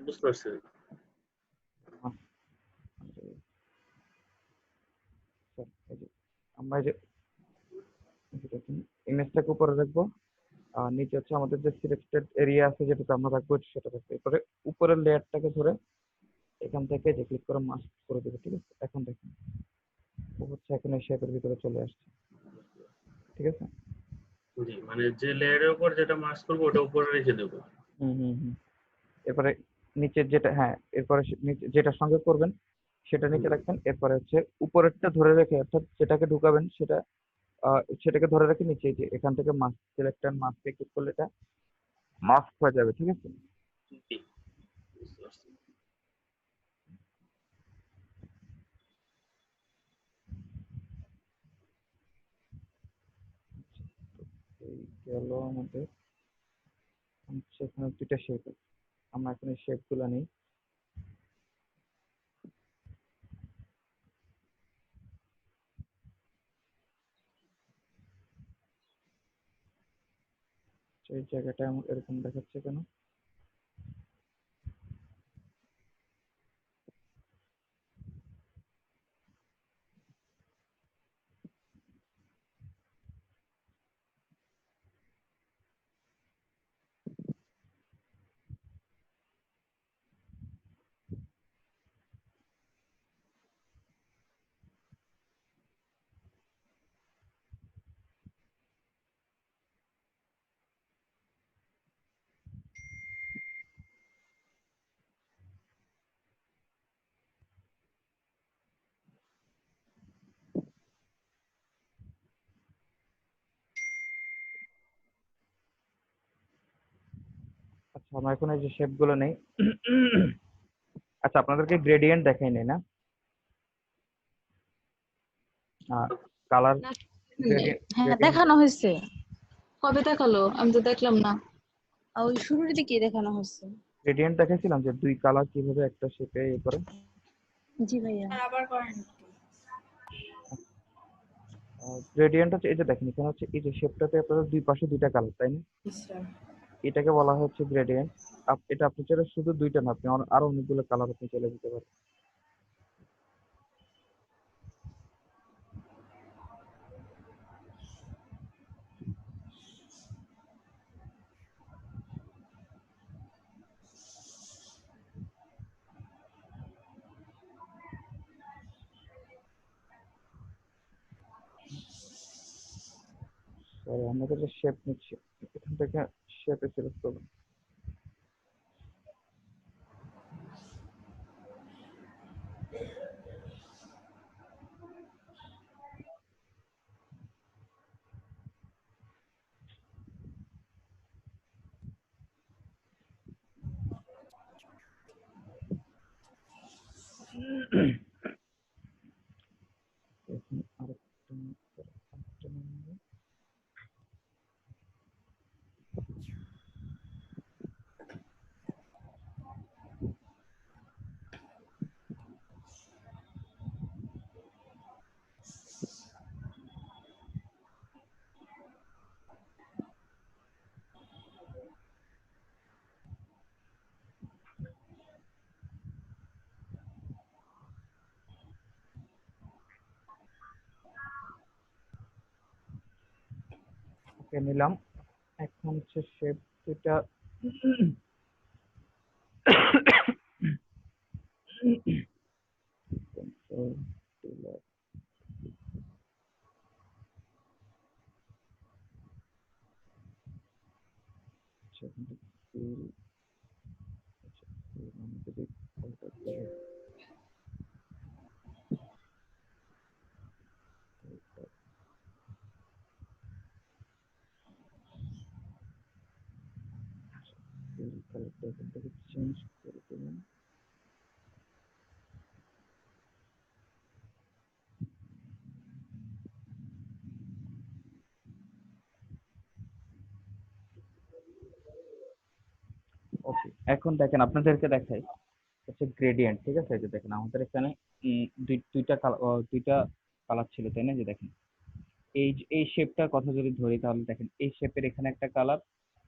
বুঝতে পারছি। আমরা এই যে ইমেজটাকে উপরে রাখবো আর নিচে হচ্ছে আমাদের যে সিলেক্টেড এরিয়া আছে যেটাতে আমরা রাখবো সেটা রাখবো। এরপরে উপরের লেয়ারটাকে ধরে এখান থেকে যে ক্লিক করে মাস্ক করে দেবো, ঠিক আছে? এখন দেখুন ও হচ্ছে এখন এই শেপের ভিতরে চলে আসছে, ঠিক আছে? জি মানে যে লেয়ারের উপর যেটা মাস্ক করবো ওটা উপরে রেখে দেবো। হুম। এরপরে নিচের যেটা, হ্যাঁ, এরপরে নিচে যেটার সঙ্গে করবেন সেটা নিচে রাখবেন। এরপরে হচ্ছে উপরেরটা ধরে রেখে অর্থাৎ যেটাকে ঢুকাবেন সেটাকে ধরে রেখে নিচে এই যে এখান থেকে মাস্ক সিলেক্ট অ্যান্ড মাস্কে ক্লিক করলে এটা মাস্ক হয়ে যাবে, ঠিক আছে? জি, বুঝতে পারছি। এই গেল আমাদের হচ্ছে এখানে দুইটা শেপ আছে। আমরা এখন এই শেপ গুলো নেই। এই জায়গাটা আমার এরকম দেখাচ্ছে কেন? আচ্ছা আমরা এখন এই যে শেপ গুলো নেই। আচ্ছা আপনাদেরকে গ্রেডিয়েন্ট দেখাই নেই না? কালার না, গ্রেডিয়েন্ট হ্যাঁ দেখানো হয়েছে। কবে দেখালো? আমি তো দেখলাম না। ওই শুরুর দিকে দেখানো হয়েছে। গ্রেডিয়েন্ট দেখাইছিলাম যে দুই কালার কিভাবে একটা শেপে ইয়ে করে। জি ভাইয়া। আর আবার করেন একটু। গ্রেডিয়েন্ট হচ্ছে এই যে দেখেন এখানে হচ্ছে এই যে শেপটাতে আপনাদের দুই পাশে দুইটা কালার, তাই না? আচ্ছা এটাকে বলা হচ্ছে গ্রেডিয়েন্ট। এটা আপনি চাইলে শুধু দুইটা না, আপনি আরো অনেকগুলো কালার আপনি চাইলে দিতে পারেন। সরি আমাদের যে শেপ নিচ্ছি এখান থেকে শেপে সিলেক্ট করবেন। এখন আরেকটা নেবো। ওকে নিলাম। এখন হচ্ছে শেপ দুটা control delete সেখান থেকে fill আমি যদি alter করি fill কালারটা এখান থেকে চেঞ্জ করে দিলাম। ওকে এখন দেখেন আপনাদেরকে দেখাই হচ্ছে গ্রেডিয়েন্ট, ঠিক আছে? এই যে দেখেন আমাদের এখানে দুইটা কালার ছিল, তাই না? যে দেখেন এই শেপটার কথা যদি ধরি তাহলে দেখেন এই শেপের এখানে একটা কালার,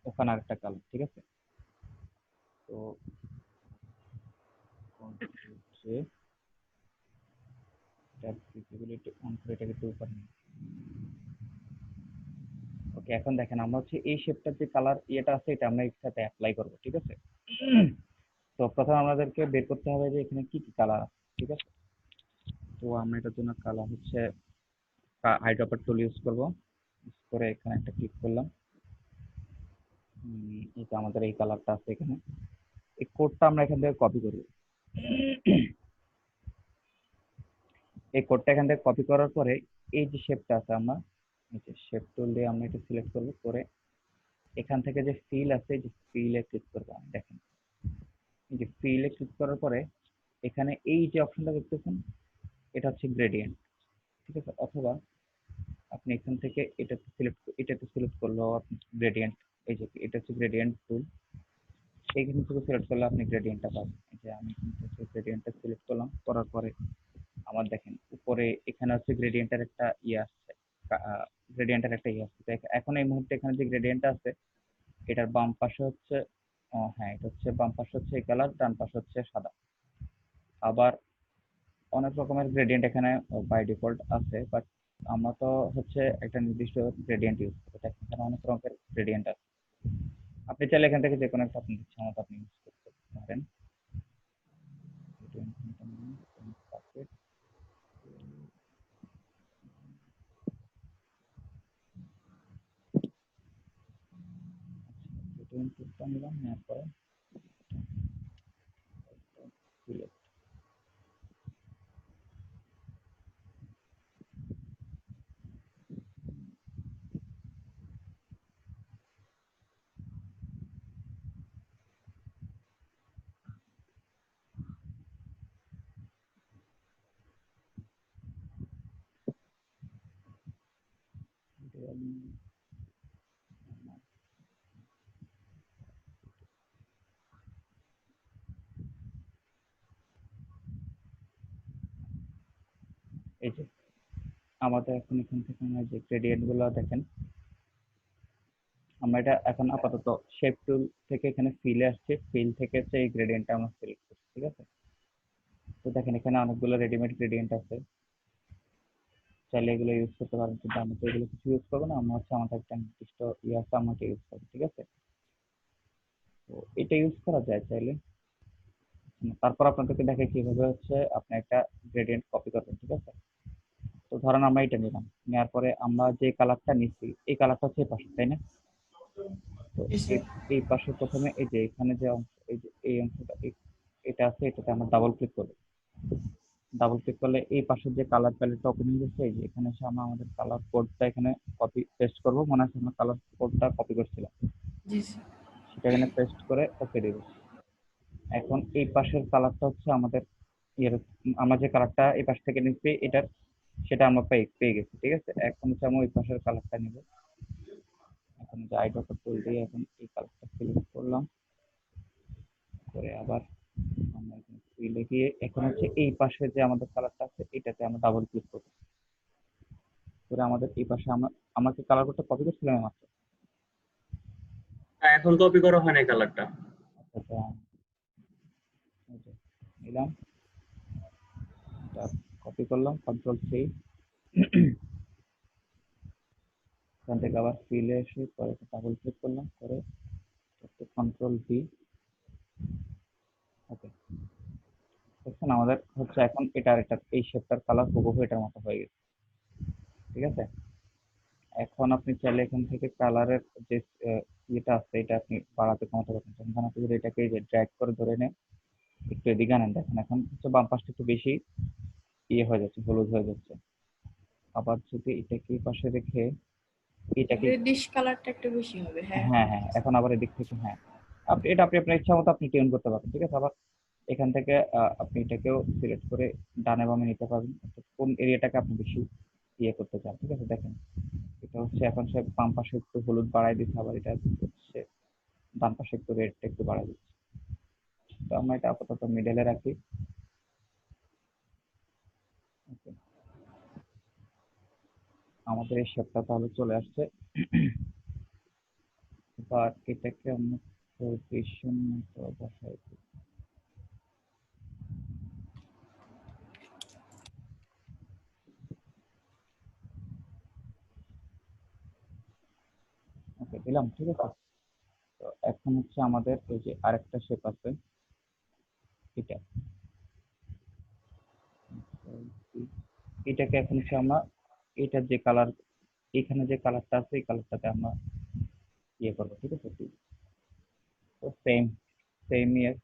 ওখানে আরেকটা কালার, ঠিক আছে? তো হচ্ছে ট্যাব ভিজিবিলিটি অন করে এটাকে একটু উপরে নিই। ওকে এখন দেখেন আমরা হচ্ছে এই শেপটার যে কালার ইয়েটা আছে এটা আমরা এর সাথে অ্যাপ্লাই করব, ঠিক আছে? তো প্রথমে আমাদেরকে বের করতে হবে যে এখানে কি কি কালার আছে, ঠিক আছে? তো আমরা এটার জন্য কালার হচ্ছে আইড্রপার টুল ইউজ করব। ইউজ করে এখানে একটা ক্লিক করলাম। এটা আমাদের এই কালারটা আছে এখানে। এই কোডটা আমরা এখান থেকে কপি করব। এই কোডটা এখান থেকে কপি করার পরে এই যে শেপটা আছে, আমরা এই যে শেপ টুল দিয়ে আমরা এটা সিলেক্ট করবো, করে এখান থেকে যে ফিল আছে এই যে ফিলে ক্লিক করবো। দেখেন এই যে ফিলে ক্লিক করার পরে এখানে এই যে অপশনটা দেখতেছেন এটা হচ্ছে গ্রেডিয়েন্ট, ঠিক আছে? অথবা আপনি এখান থেকে এটাতে সিলেক্ট করলেও আপনি গ্রেডিয়েন্ট, এই যে এটা হচ্ছে গ্রেডিয়েন্ট টুল, এইখান থেকে সিলেক্ট করলে আপনি গ্রেডিয়েন্টটা পাবেন। এই যে আমি কিন্তু গ্রেডিয়েন্টটা সিলেক্ট করলাম, করার পরে আমার দেখেন উপরে এখানে হচ্ছে গ্রেডিয়েন্টের একটা ইয়ে আসছে, গ্রেডিয়েন্টের একটা ইয়ে আসছে। তো এখন এই মুহূর্তে এখানে যে গ্রেডিয়েন্টটা আছে এটার বাম পাশে হচ্ছে হ্যাঁ এটা হচ্ছে বাম পাশে হচ্ছে এই কালার, ডান পাশে হচ্ছে সাদা। আবার অনেক রকমের গ্রেডিয়েন্ট এখানে বাই ডিফল্ট আছে, বাট আমরা তো হচ্ছে একটা নির্দিষ্ট গ্রেডিয়েন্ট ইউজ করি। দেখেন এখানে অনেক রকমের গ্রেডিয়েন্ট আছে, আপনি চাইলে এখান থেকে যে কোনো একটা আপনি ইচ্ছা মতো আপনি ইউজ করতে পারেন। নিলাম, নেওয়ার পরে select। এই যে আমাদের এখন এখান থেকে আমরা যে গ্রেডিয়েন্ট গুলো দেখেন, আমরা এটা এখন আপাতত শেপ টুল থেকে এখানে ফিলে আসছে, ফিল থেকে হচ্ছে এই গ্রেডিয়েন্টটা আমরা সিলেক্ট করছি, ঠিক আছে? তো দেখেন এখানে অনেকগুলো রেডিমেড গ্রেডিয়েন্ট আছে, চাইলে এগুলো ইউজ করতে পারেন, কিন্তু আমি তো এগুলো কিছু ইউজ করবো না, আমরা হচ্ছে আমাদের একটা নির্দিষ্ট ইয়ে আছে আমরা এটা ইউজ করবো, ঠিক আছে? তো এটা ইউজ করা যায় চাইলে। তারপর আপনাদেরকে দেখে কিভাবে হচ্ছে আপনি একটা গ্রেডিয়েন্ট কপি করবেন, ঠিক আছে? তো ধরেন আমরা এটা নিলাম, নেওয়ার পরে আমরা যে কালারটা নিচ্ছি এই কালারটা হচ্ছে এই পাশে, তাই না? তো জি স্যার। এই পাশে প্রথমে এই যে এখানে যে অংশ, এই যে এই অংশটা এটা আছে, এটাতে আমরা ডাবল ক্লিক করব। ডাবল ক্লিক করলে এই পাশের যে কালার প্যালেটটা ওপেনিং হচ্ছে, এই যে এখানে এসে আমরা আমাদের কালার কোডটা এখানে কপি পেস্ট করব। মনে আছে আমরা কালার কোডটা কপি করছিলাম, জি স্যার। সেটা এখানে পেস্ট করে ওকে দেব। এখন এই পাশের কালারটা হচ্ছে আমাদের ইয়ের, আমরা যে কালারটা এই পাশ থেকে নিচ্ছি এটার, সেটা আমরা পেয়ে গেছি, ঠিক আছে? এখন হচ্ছে আমরা ওই পাশের কালারটা নিব। এখন যে আই ড্রপার টুল দিয়ে এখন এই কালারটা সিলেক্ট করলাম, করে আবার আমরা এখানে ফিলে গিয়ে এখন হচ্ছে এই পাশে যে আমাদের কালারটা আছে এটাতে আমরা ডাবল ক্লিক করব, করে আমাদের এই পাশে আমরা কি কালার কোডটা কপি করছিলাম মাত্র? এখন কপি করা হয় না কালারটা। আচ্ছা এই যে নিলাম, এটা কপি করলাম, কন্ট্রোল-C, এখান থেকে আবার ফিলে এসে পরে ডাবল ক্লিক করলাম, করে কন্ট্রোল-V। ওকে, দেখছেন আমাদের হচ্ছে এখন এটা এই শেপটার কালার হুবহু এটার মতো হয়ে গেছে, ঠিক আছে? এখন আপনি চাইলে এখান থেকে কালারের যে ইয়েটা আছে এটা আপনি বাড়াতে কমাতে পারবেন। যেমন আপনি যদি এটাকে ড্র্যাগ করে ধরে নেন, একটু এদিকে আনেন, দেখেন এখন হচ্ছে বাম পাশটা একটু বেশি ইয়ে হয়ে যাচ্ছে, হলুদ হয়ে যাচ্ছে। আবার যদি এটাকে এই পাশে রেখে এটাকে, রেডিশ কালারটা একটু বেশি হবে, হ্যাঁ। হ্যাঁ হ্যাঁ, এখন আবার এদিক থেকে, হ্যাঁ আপনি আপনার ইচ্ছা মতো আপনি টিউন করতে পারবেন, ঠিক আছে? আবার এখান থেকে আপনি এটাকেও সিলেক্ট করে ডানে বামে নিতে পারবেন, অর্থাৎ কোন এরিয়াটাকে আপনি বেশি ইয়ে করতে চান, ঠিক আছে? দেখেন এটা হচ্ছে এখন সে বাম পাশে একটু হলুদ বাড়াই দিচ্ছে, আবার এটা হচ্ছে ডান পাশে একটু রেডটা একটু বাড়াই দিচ্ছে। তো আমরা এটা আপাতত মিডলে রাখি। Okay, আমাদের এই শেপটা তাহলে চলে আসছে। এবার এটাকে আমরা পজিশন মতো বসাই দিই। ওকে দিলাম, ঠিক আছে? তো এখন হচ্ছে আমাদের এই যে আরেকটা শেপ আছে এটা, এটাকে এখন হচ্ছে আমরা এটার যে কালার, এখানে যে কালারটা আছে এই কালারটাতে আমরা ইয়ে করবো, ঠিক আছে? তো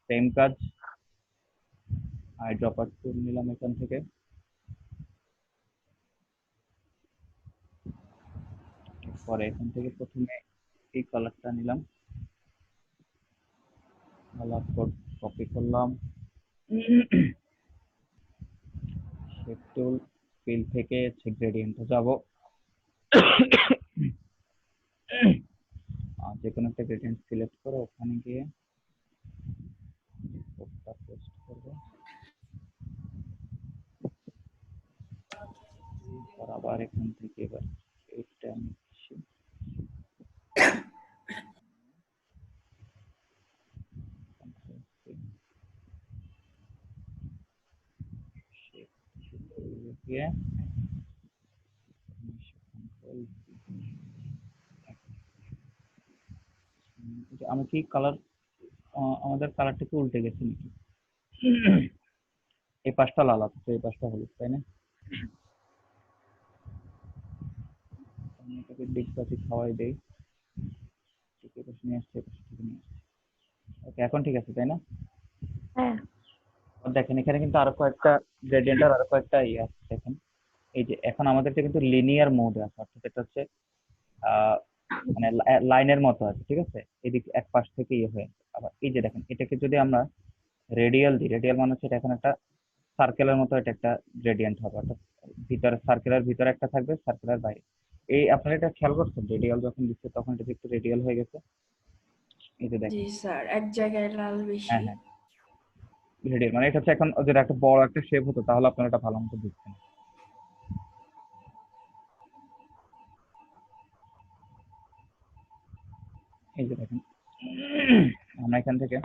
সেম কাজ, আই ড্রপার টুল নিলাম এখান থেকে, পরে এখান থেকে প্রথমে এই কালারটা নিলাম, কালার কোড কপি করলাম, শেপ টুল ফিল থেকে গ্রেডিয়েন্টে যাব, যে কোনো একটা গ্রেডিয়েন্ট সিলেক্ট করে ওখানে গিয়ে কোডটা পেস্ট করব, আর আবার এখান থেকে এবার এইটা নিচ্ছি, গিয়ে আমি কি কালার, আমাদের কালারটা কি উল্টে গেছে নাকি? এই পাশটা লাল আছে তো এই পাশটা হলুদ, তাই না? আমি এটাকে ডিসপ্যাচে খাওয়াই দেই, ঠিক আছে নিয়ে আসছে, পাশে থেকে নিয়ে আসছে। ওকে এখন ঠিক আছে তাই না? হ্যাঁ আর দেখেন এখানে কিন্তু আরো কয়েকটা গ্রেডিয়েন্টের আরো কয়েকটা ইয়ে আছে দেখেন, এই যে এখন আমাদেরটা কিন্তু লিনিয়ার মোডে আছে, অর্থাৎ এটা হচ্ছে আহ মানে লাইনের মতো আছে, ঠিক আছে? এদিক এক পাশ থেকে ইয়ে হয়ে আছে। আবার এই যে দেখেন এটাকে যদি আমরা রেডিয়াল দিই, রেডিয়াল মানে হচ্ছে এটা এখন একটা সার্কেলের মতো, এটা একটা গ্রেডিয়েন্ট হবে, অর্থাৎ ভিতরে সার্কেলের ভিতরে একটা থাকবে, সার্কেলের বাইরে। এই আপনারা এটা খেয়াল করছেন, রেডিয়াল যখন দিচ্ছে তখন এটা একটু রেডিয়াল হয়ে গেছে, এই যে জি দেখেন। স্যার, এক জায়গায় লাল হ্যাঁ বেশি। হ্যাঁ, রেডিয়াল মানে এটা হচ্ছে এখন যদি একটা বড় একটা শেপ হতো তাহলে আপনারা এটা ভালো মতো বুঝতেন। এই যে দেখেন আমরা এখান থেকে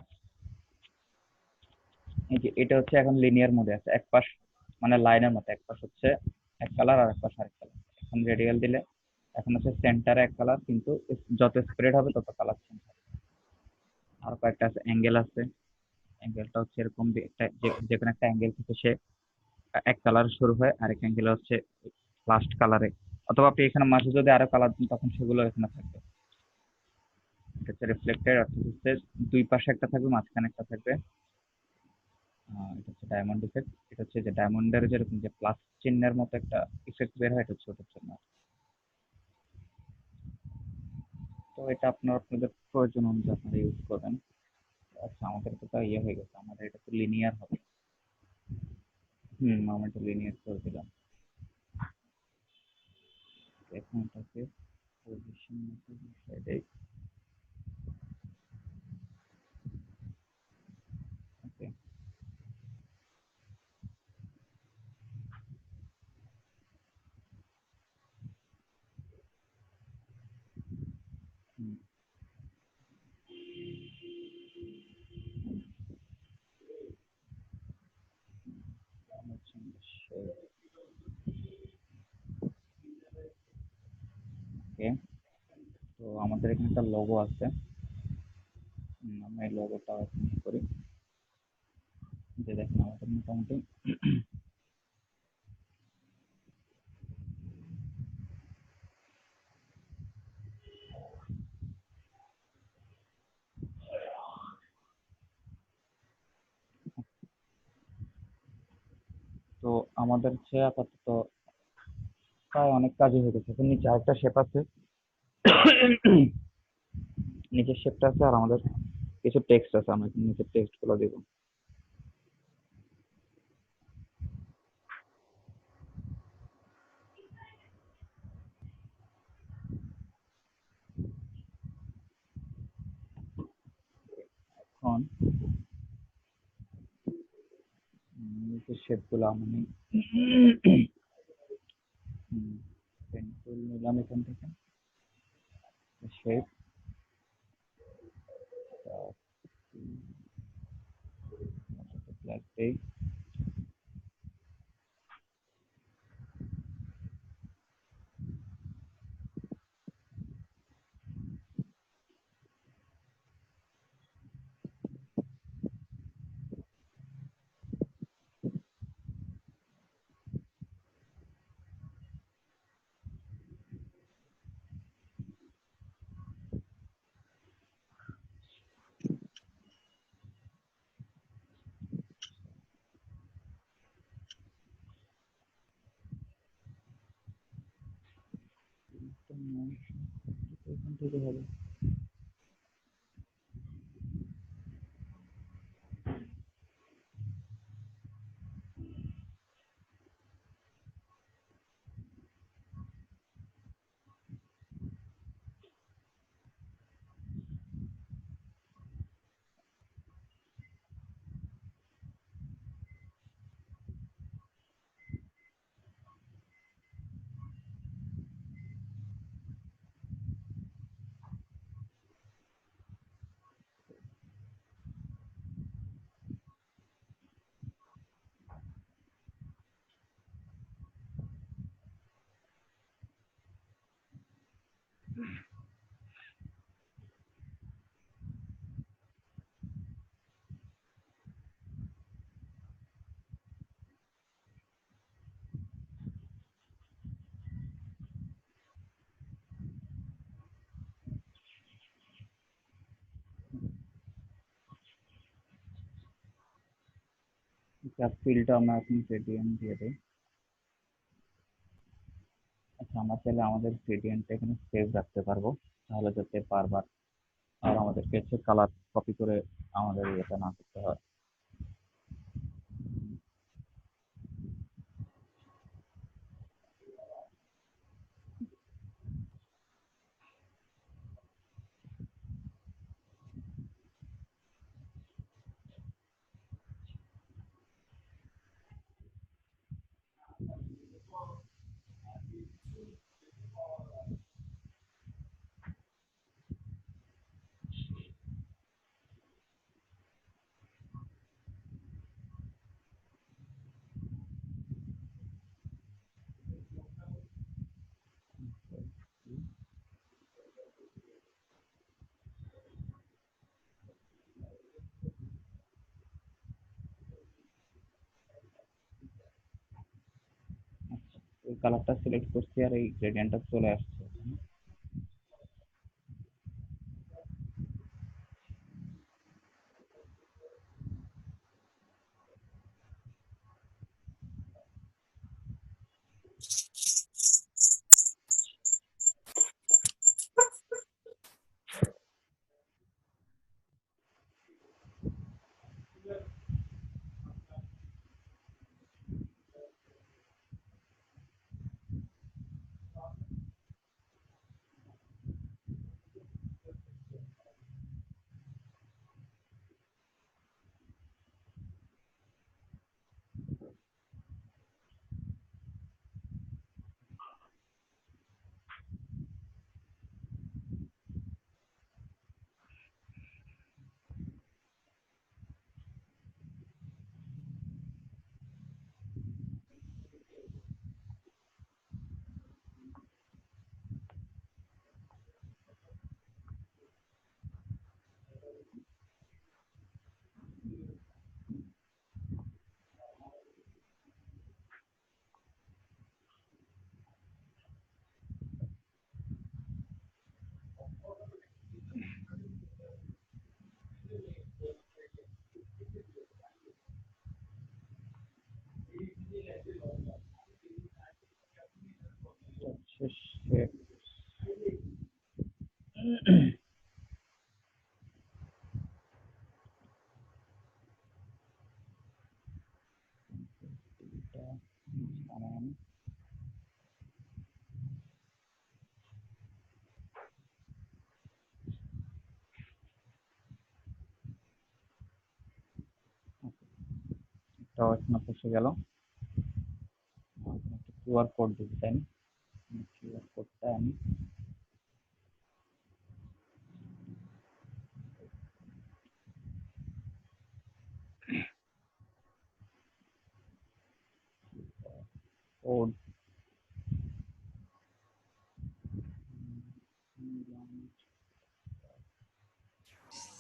এই যে এটা হচ্ছে এখন লিনিয়ার মোডে আছে, এক পাশ মানে লাইনের মতো, এক পাশ হচ্ছে এক কালার আর এক পাশ আরেক কালার। এখন রেডিয়াল দিলে এখন হচ্ছে সেন্টারে এক কালার, কিন্তু যত স্প্রেড হবে তত কালার চেঞ্জ হবে। আর কয়েকটা আছে, অ্যাঙ্গেল আছে, অ্যাঙ্গেলটা হচ্ছে এরকম একটা যে কোনো একটা অ্যাঙ্গেল থেকে সে এক কালার শুরু হয়, আরেক অ্যাঙ্গেল হচ্ছে লাস্ট কালারে, অথবা আপনি এখানে মাঝে যদি আরো কালার দিন তখন সেগুলো এখানে থাকবে। এটা হচ্ছে রিফ্লেক্টেড, অর্থাৎ হচ্ছে দুই পাশে একটা থাকবে, মাঝখানে একটা থাকবে। এটা হচ্ছে ডায়মন্ড ইফেক্ট, এটা হচ্ছে যে ডায়মন্ডের যেরকম যে প্লাস চিহ্নের মতো একটা ইফেক্ট বের হয়, এটা হচ্ছে ওটার জন্য। তো এটা আপনাদের প্রয়োজন অনুযায়ী আপনারা ইউজ করবেন। আচ্ছা আমাদের তো ইয়ে হয়ে গেছে, আমাদের এটা তো লিনিয়ার হবে। আমরা এটা লিনিয়ার করে দিলাম। এখন এটাকে পজিশন মতো বসাই দেই। ওকে, ওকে। তো আমাদের এখানে একটা লোগো আছে, আমরা এই লোগোটা করি, যে দেখেন আমাদের মোটামুটি তো আমাদের হচ্ছে আপাতত প্রায় অনেক কাজই হয়ে গেছে। এখন নিচে আরেকটা শেপ আছে, নিচের শেপটা আছে, আর আমাদের কিছু টেক্সট আছে, আমরা নিচের টেক্সট গুলো দেবো। এখন নিচের শেপ গুলো আমি পেন্সিল নিলাম এখান থেকে, শেপ ব্ল্যাক দেই, এখান থেকে হবে। ফিলটা আমরা এখন গ্রেডিয়েন্ট দিয়ে দিই। আচ্ছা, আমরা চাইলে আমাদের গ্রেডিয়েন্টটা এখানে সেভ রাখতে পারবো, তাহলে যাতে বারবার আর আমাদেরকে হচ্ছে কালার কপি করে আমাদের ইয়েটা না করতে হয়। এই কালারটা সিলেক্ট করছি আর এই গ্রেডিয়েন্টটা চলে আসছে। এখানে বসে গেল। কিউআর কোড দিতে চাই, কিউআর কোডটা আমি কোড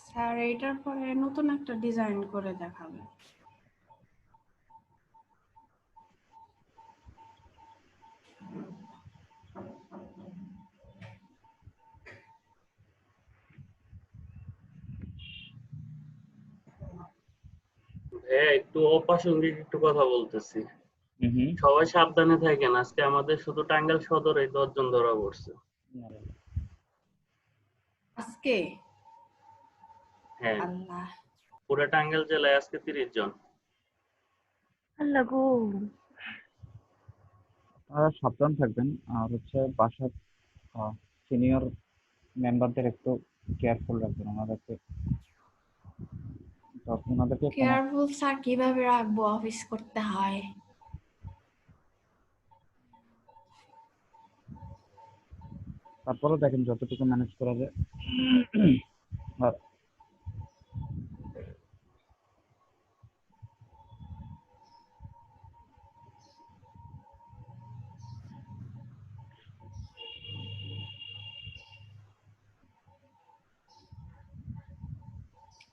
স্যার এটার পরে নতুন একটা ডিজাইন করে দেখাবে। হ্যাঁ, একটু অপ্রাসঙ্গিক একটু কথা বলতেছি। সবাই সাবধানে থাকেন, আজকে আমাদের শুধু টাঙ্গাইল সদরে 10 জন ধরা পড়ছে। না রে। আজকে হ্যাঁ আল্লাহ, পুরো টাঙ্গাইল জেলায় আজকে 30 জন। আল্লাহ গো। আপনারা সাবধান থাকবেন, আর হচ্ছে বাসার সিনিয়র মেম্বারদের একটু কেয়ারফুল রাখবেন, ওনাদেরকে ওনাদেরকে কোনো কেয়ারফুল স্যার কিভাবে রাখবো, অফিস করতে হয়। তারপরে দেখেন যতটুকু ম্যানেজ করা যায়। আর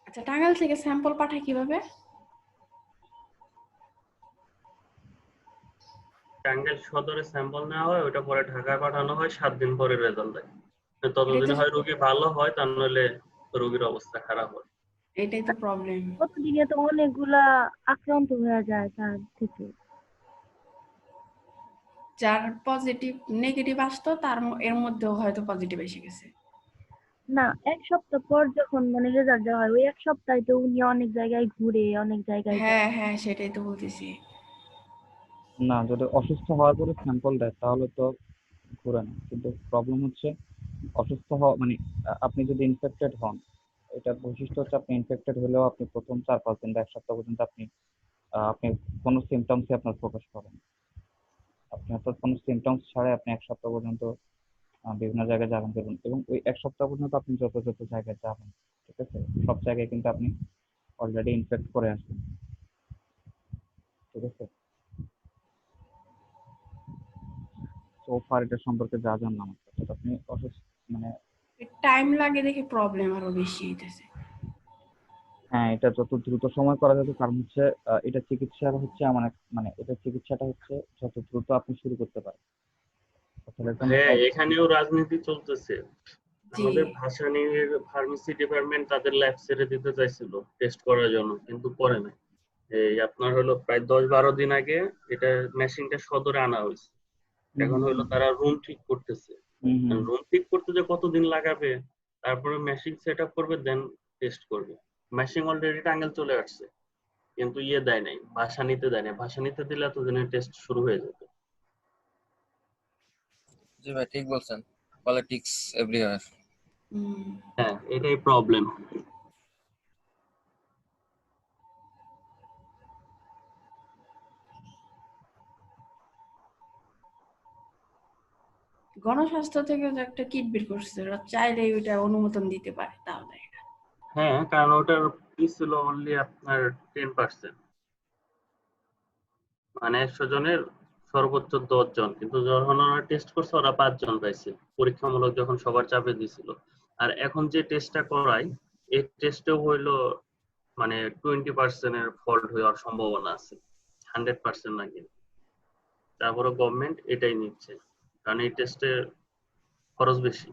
আচ্ছা, টাঙ্গাইল থেকে স্যাম্পল পাঠায় কিভাবে? টাঙ্গাইল সদরে স্যাম্পল নেওয়া হয়, ওটা পরে ঢাকায় পাঠানো হয়, 7 দিন পরে রেজাল্ট দেয়। এটাই ততদিনে তো হয় রোগী ভালো হয়, তা নইলে রোগীর অবস্থা খারাপ হয়। এটাই তো প্রবলেম। প্রতিদিনে তো অনেকগুলা আক্রান্ত হয়ে যায় তার থেকে। যার পজিটিভ নেগেটিভ আসতো তার এর মধ্যেও হয়তো পজিটিভ এসে গেছে। না, এক সপ্তাহ পর যখন মানে রেজাল্ট দেওয়া হয় ওই এক সপ্তাহে তো উনি অনেক জায়গায় ঘুরে অনেক জায়গায় যায়। হ্যাঁ হ্যাঁ, সেটাই তো বলতেছি। না, যদি অসুস্থ হওয়ার পরে স্যাম্পল দেয় তাহলে তো ঘুরে না, কিন্তু প্রবলেম হচ্ছে অসুস্থ হওয়া মানে আপনি যদি ইনফেক্টেড হন, এটা বৈশিষ্ট্য হচ্ছে আপনি ইনফেক্টেড হলেও আপনি প্রথম 4-5 দিন বা 1 সপ্তাহ পর্যন্ত আপনি কোনো সিমটমসই আপনার প্রকাশ করেন। আপনি অর্থাৎ কোনো সিমটমস ছাড়াই আপনি 1 সপ্তাহ পর্যন্ত বিভিন্ন জায়গায় যাবেন দেখুন, এবং ওই 1 সপ্তাহ পর্যন্ত আপনি যত যত জায়গায় যাবেন, ঠিক আছে, সব জায়গায় কিন্তু আপনি অলরেডি ইনফেক্ট করে আসবেন, ঠিক আছে। তো ফার এটা সম্পর্কে যা জানলাম, অর্থাৎ আপনি অসুস্থ মানে টাইম লাগে দেখে প্রবলেম আরো বেশি হইতেছে। হ্যাঁ, এটা যত দ্রুত সময় করা যাবে, কারণ হচ্ছে এটা চিকিৎসার হচ্ছে মানে এটা চিকিৎসাটা হচ্ছে যত দ্রুত আপনি শুরু করতে পারেন, অর্থাৎ একদম হ্যাঁ, এখানেও রাজনীতি চলতেছে। জি, আমাদের ভাসানীর ফার্মেসি ডিপার্টমেন্ট তাদের ল্যাব ছেড়ে দিতে চাইছিল টেস্ট করার জন্য, কিন্তু করে নাই। এই আপনার হলো প্রায় 10-12 দিন আগে এটা মেশিনটা সদরে আনা হয়েছে। এখন হলো তারা রুম ঠিক করতেছে। রুম ঠিক করতে যে কতদিন লাগাবে, তারপরে মেশিন সেট আপ করবে, দেন টেস্ট করবে। মেশিন অলরেডি টাঙ্গাইল চলে আসছে, কিন্তু ইয়ে দেয় নাই, ভাসানীতে দেয় নাই। ভাসানীতে দিলে এতদিনের টেস্ট শুরু হয়ে যেত। জি ভাই, ঠিক বলছেন, পলিটিক্স এভরিওয়্যার। হ্যাঁ, এটাই প্রবলেম। গণস্বাস্থ্য থেকে তো একটা কিট বের করছে, ওরা চাইলেই ওইটা অনুমোদন দিতে পারে, তাও দেয় না। হ্যাঁ, কারণ ওটার ই ছিল অনলি আপনার 10%, মানে 100 জনের সর্বোচ্চ 10 জন, কিন্তু যখন ওরা টেস্ট করছে ওরা 5 জন পাইছে, পরীক্ষামূলক যখন সবার চাপে দিছিল। আর এখন যে টেস্টটা করায়, এই টেস্টেও হইলো মানে 20% এর ফল্ট হওয়ার সম্ভাবনা আছে, 100% না কিন্তু। তারপরে গভর্নমেন্ট এটাই নিচ্ছে, কারণ এই টেস্টের খরচ বেশি।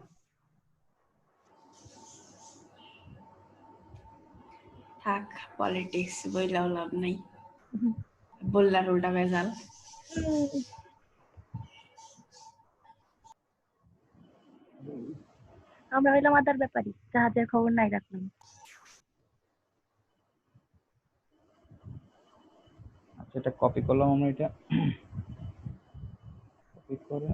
থাক, পলিটিক্স বইলাও লাভ নাই, বললার উল্টা ভেজাল। আমরা হইলাম আদার ব্যাপারী, জাহাজের খবর নাই রাখলাম। আচ্ছা, এটা কপি করলাম আমরা, এটা কপি করে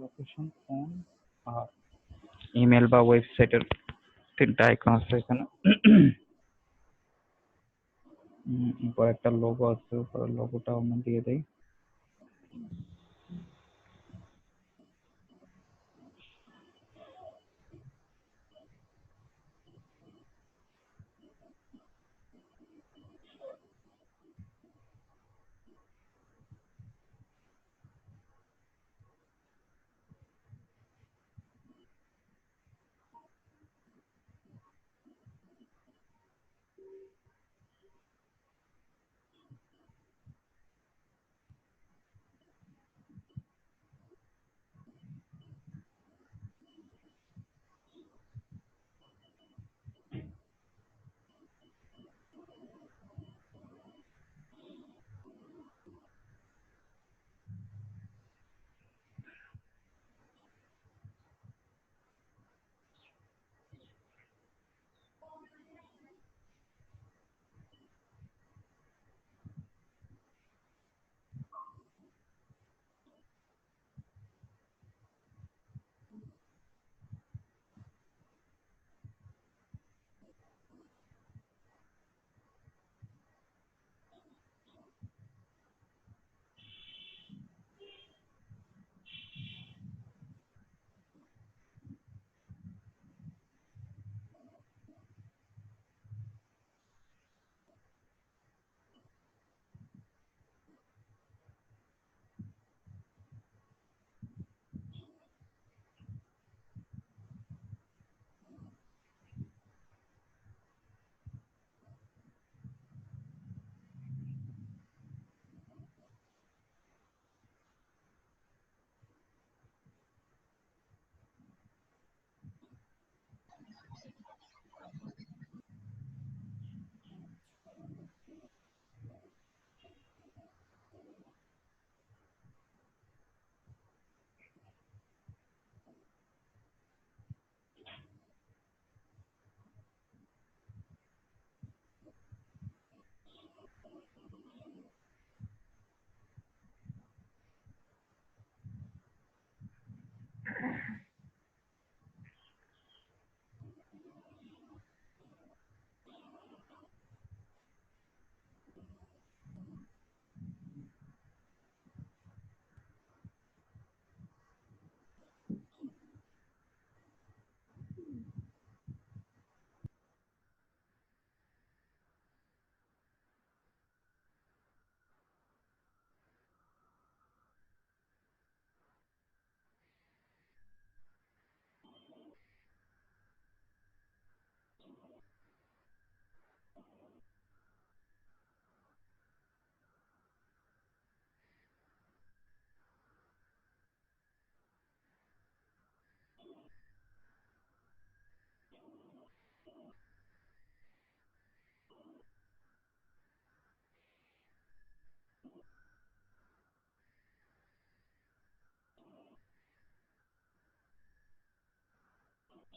লোকেশন ফোন আর ইমেল বা ওয়েবসাইটের 3টা আইকন আছে এখানে। উপরে একটা লোগো আছে, উপরে লোগোটা আমরা দিয়ে দেই।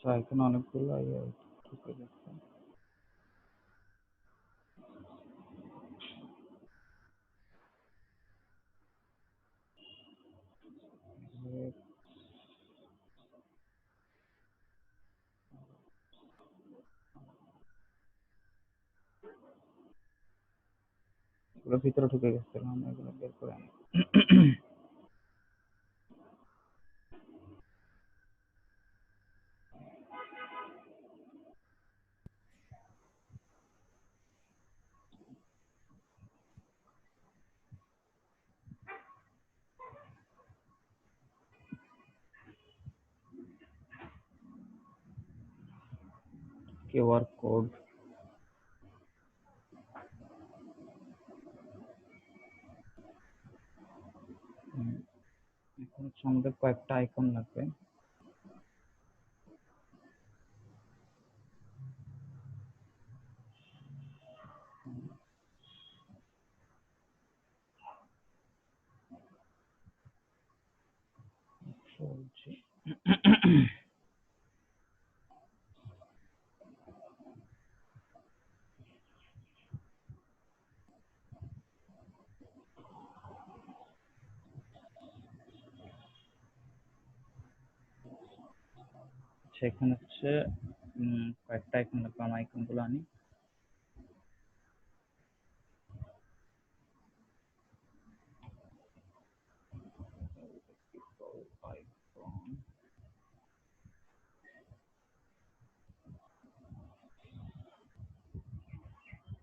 আচ্ছা, এখানে অনেকগুলো ইয়ে ঢুকে গেছে। এগুলো ভিতরে ঢুকে গেছে, আমি এগুলো বের করে আনি। কিউআর কোড, এখন হচ্ছে আমাদের কয়েকটা আইকন লাগবে। চলছে। আচ্ছা, এখানে হচ্ছে কয়েকটা আইকন লাগবে, আমি আইকন গুলো আনি।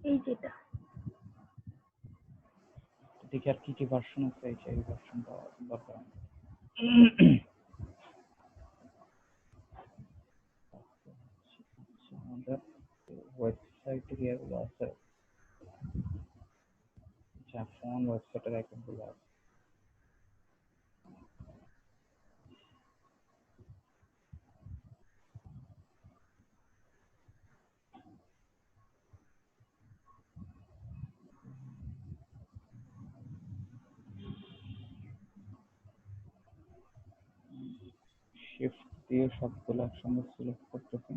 এই যেটা দেখি আর কি কি ভার্সন আছে, এই ভার্সনটা দরকার। আমাদের ওয়েবসাইটে যেগুলো আছে, আচ্ছা ফোন ওয়েবসাইটের আইকন গুলো আছে। শিফট দিয়ে সবগুলো একসঙ্গে সিলেক্ট করতেছি।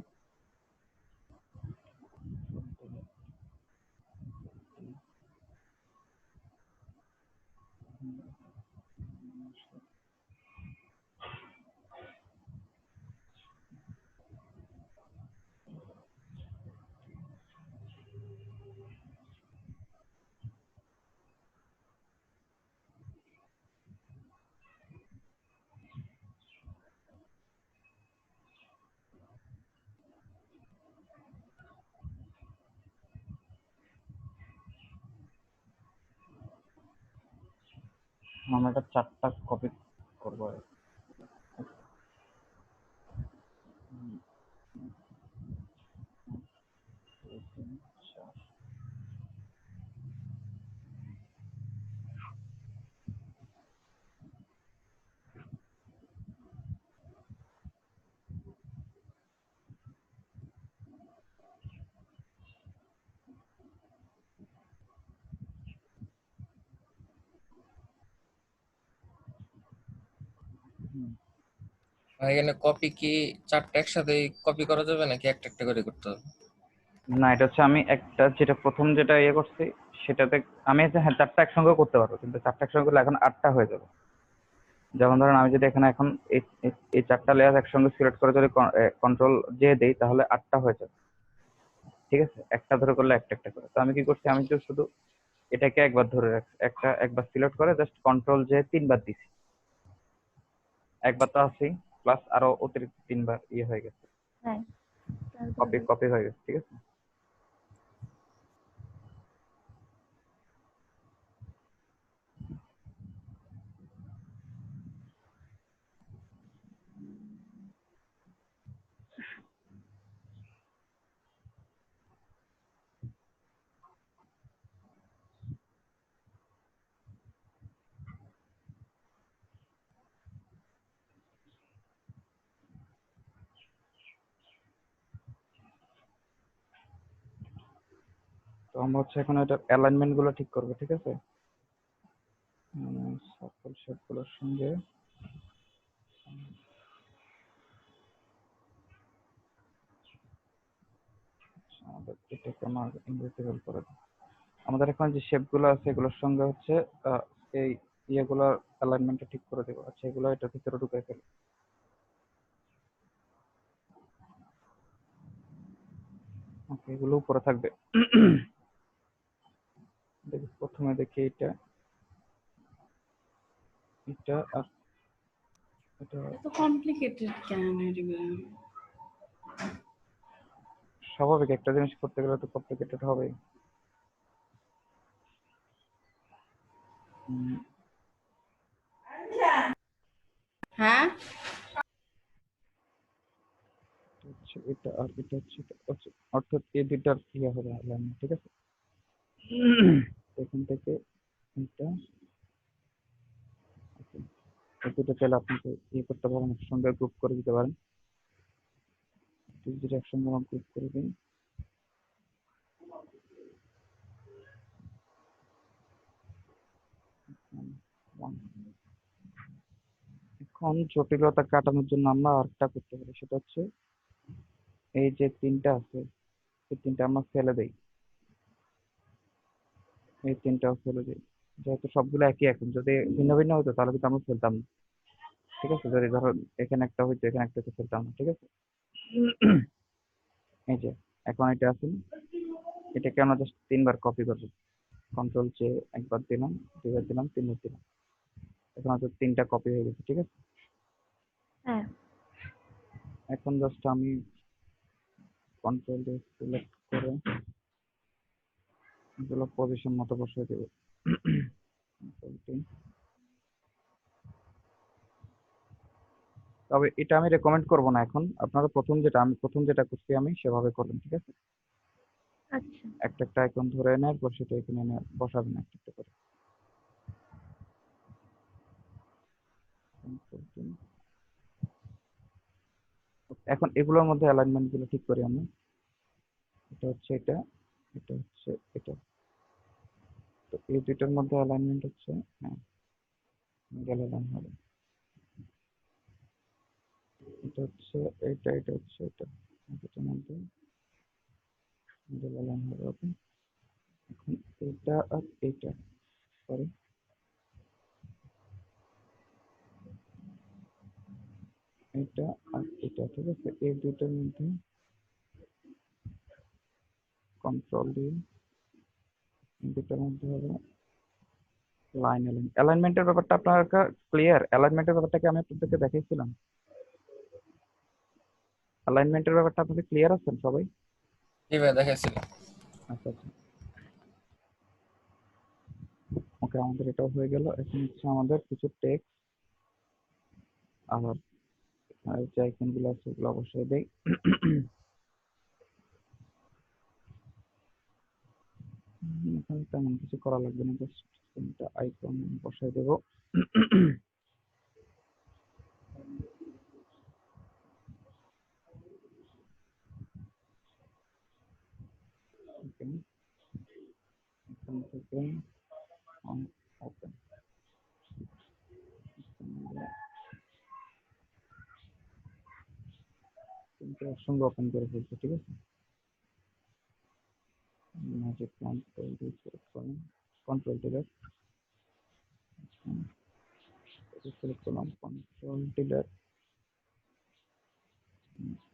আমরা এটা 4টা কপি করবো। আর এখানে কপি কি 4টা একসাথে কপি করা যাবে নাকি একটা একটা করে করতে হবে? না, এটা হচ্ছে আমি একটা যেটা প্রথম যেটা ইয়ে করছি সেটাতে আমি হচ্ছে হ্যাঁ 4টা একসঙ্গে করতে পারবো, কিন্তু 4টা একসঙ্গে করলে এখন 8টা হয়ে যাবে। যেমন ধরেন আমি যদি এখানে এখন এই 4টা লেয়ার একসঙ্গে সিলেক্ট করে যদি কন্ট্রোল জে দেই তাহলে 8টা হয়ে যাবে। ঠিক আছে, একটা ধরে করলে একটা একটা করে। তো আমি কি করছি, আমি just শুধু এটাকে একবার ধরে রাখছি, একবার সিলেক্ট করে জাস্ট কন্ট্রোল জে 3বার দিছি। একবার তো আছেই, প্লাস আরো অতিরিক্ত 3বার ইয়ে হয়ে গেছে, হ্যাঁ কপি তারপরে কপি হয়ে গেছে। ঠিক আছে, তো আমরা হচ্ছে এখন এটা অ্যালাইনমেন্ট গুলো ঠিক করবো। ঠিক আছে, সকল শেপ গুলোর সঙ্গে আমাদের এটাকে আমার ইনভিজিবল করে দিই। আমাদের এখন যে শেপগুলো আছে এগুলোর সঙ্গে হচ্ছে এই ইয়েগুলোর অ্যালাইনমেন্টটা ঠিক করে দেবো। আচ্ছা, এগুলো এটার ভিতরে ঢুকাই ফেলি। ওকে, এগুলো উপরে থাকবে। প্রথমে দেখি এটা এটা আর এটা এত কমপ্লিকেটেড কেন এগুলো? স্বাভাবিক, একটা জিনিস করতে গেলে তো কমপ্লিকেটেড হবেই। হ্যাঁ, হচ্ছে এটা আর এটা হচ্ছে এটা হচ্ছে, অর্থাৎ এই দুইটার ইয়ে হবে alignment, ঠিক আছে? এখান থেকে এটা okay, এই দুটো চাইলে আপনাকে ইয়ে করতে পারেন, একসঙ্গে গ্রুপ করে দিতে পারেন। দুটো একসঙ্গে গ্রুপ করে দিন। এখন জটিলতা কাটানোর জন্য আমরা আরেকটা করতে পারি, সেটা হচ্ছে এই যে তিনটা আছে এই তিনটা আমরা ফেলে দেই, এই তিনটাও ফেলে দিই। যেহেতু সবগুলো একই, এখন যদি ভিন্ন ভিন্ন হতো তাহলে কিন্তু আমরা ফেলতাম না, ঠিক আছে? যদি ধরো এখানে একটা হইতো এখানে একটা তো ফেলতাম না, ঠিক আছে? এই যে এখন এটা আছে না, এটাকে আমরা জাস্ট 3 বার কপি করবো। কন্ট্রোল জে, একবার দিলাম, 2 বার দিলাম, 3 বার দিলাম। এখন হয়তো 3টা কপি হয়ে গেছে, ঠিক আছে? হ্যাঁ, এখন জাস্ট আমি কন্ট্রোল দিয়ে সিলেক্ট করে এগুলো পজিশন মতো বসিয়ে দেবো। তবে এটা আমি রেকমেন্ড করব না এখন, আপনারা প্রথম যেটা করছি আমি সেভাবে করবেন, ঠিক আছে? আচ্ছা। একটা একটা আইকন ধরে এনে এরপর সেটা এখানে এনে বসাবেন একটা একটা করে। এখন এগুলোর মধ্যে অ্যালাইনমেন্ট গুলো ঠিক করি আমি। এটা হচ্ছে এটা, এটা হচ্ছে এটা। তো এই দুইটার মধ্যে অ্যালাইনমেন্ট হচ্ছে, হ্যাঁ, মিডল অ্যালাইন হবে। এটা হচ্ছে এটা, এটা হচ্ছে এটা, দুটোর মধ্যে মিডল অ্যালাইন হবে। ওকে, এখন এটা আর এটা, সরি, এটা আর এটা, ঠিক আছে? এই দুইটার মধ্যে কন্ট্রোল দিয়ে এই দুইটার মধ্যে হবে লাইন অ্যালাইনমেন্টের ব্যাপারটা আপনার ক্লিয়ার? অ্যালাইনমেন্টের ব্যাপারটা কি আমি আপনাদেরকে দেখাইছিলাম? অ্যালাইনমেন্টের ব্যাপারটা আপনাদের ক্লিয়ার আছেন সবাই? এইভাবে দেখাইছিল। আচ্ছা আচ্ছা, ওকে, আমাদের এটাও হয়ে গেল। এখন হচ্ছে আমাদের কিছু টেক্সট আর যে আইকনগুলো আছে সেগুলো অবশ্যই দেই। এখানে তেমন কিছু করা লাগবে না, জাস্ট তিনটা আইকন বসাই দেবো। এখান থেকে ওপেন, তিনটে একসঙ্গে ওপেন করে ফেলছি, ঠিক আছে? ম্যাজিক কন্ট্রোল দিয়ে সিলেক্ট করলাম, কন্ট্রোল ডিলেট, সিলেক্ট করলাম কন্ট্রোল ডিলেট,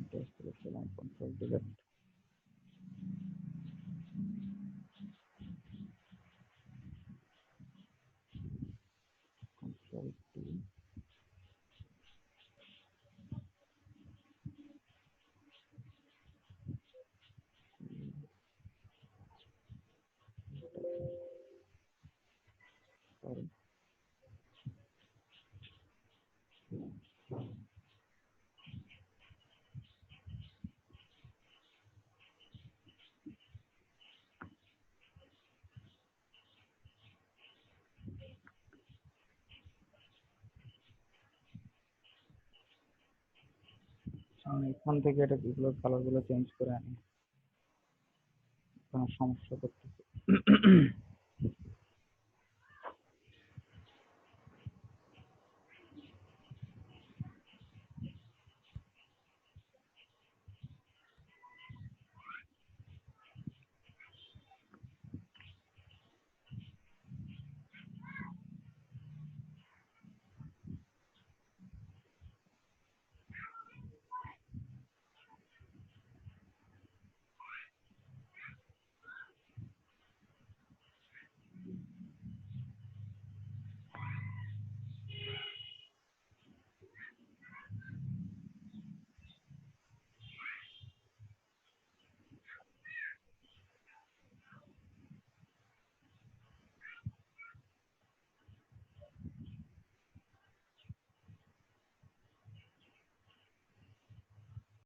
এটা সিলেক্ট করলাম control delete, control D, sorry, আমি এখান থেকে এটা এগুলো কালার গুলো চেঞ্জ করে আনি, কোনো সমস্যা করতেছে।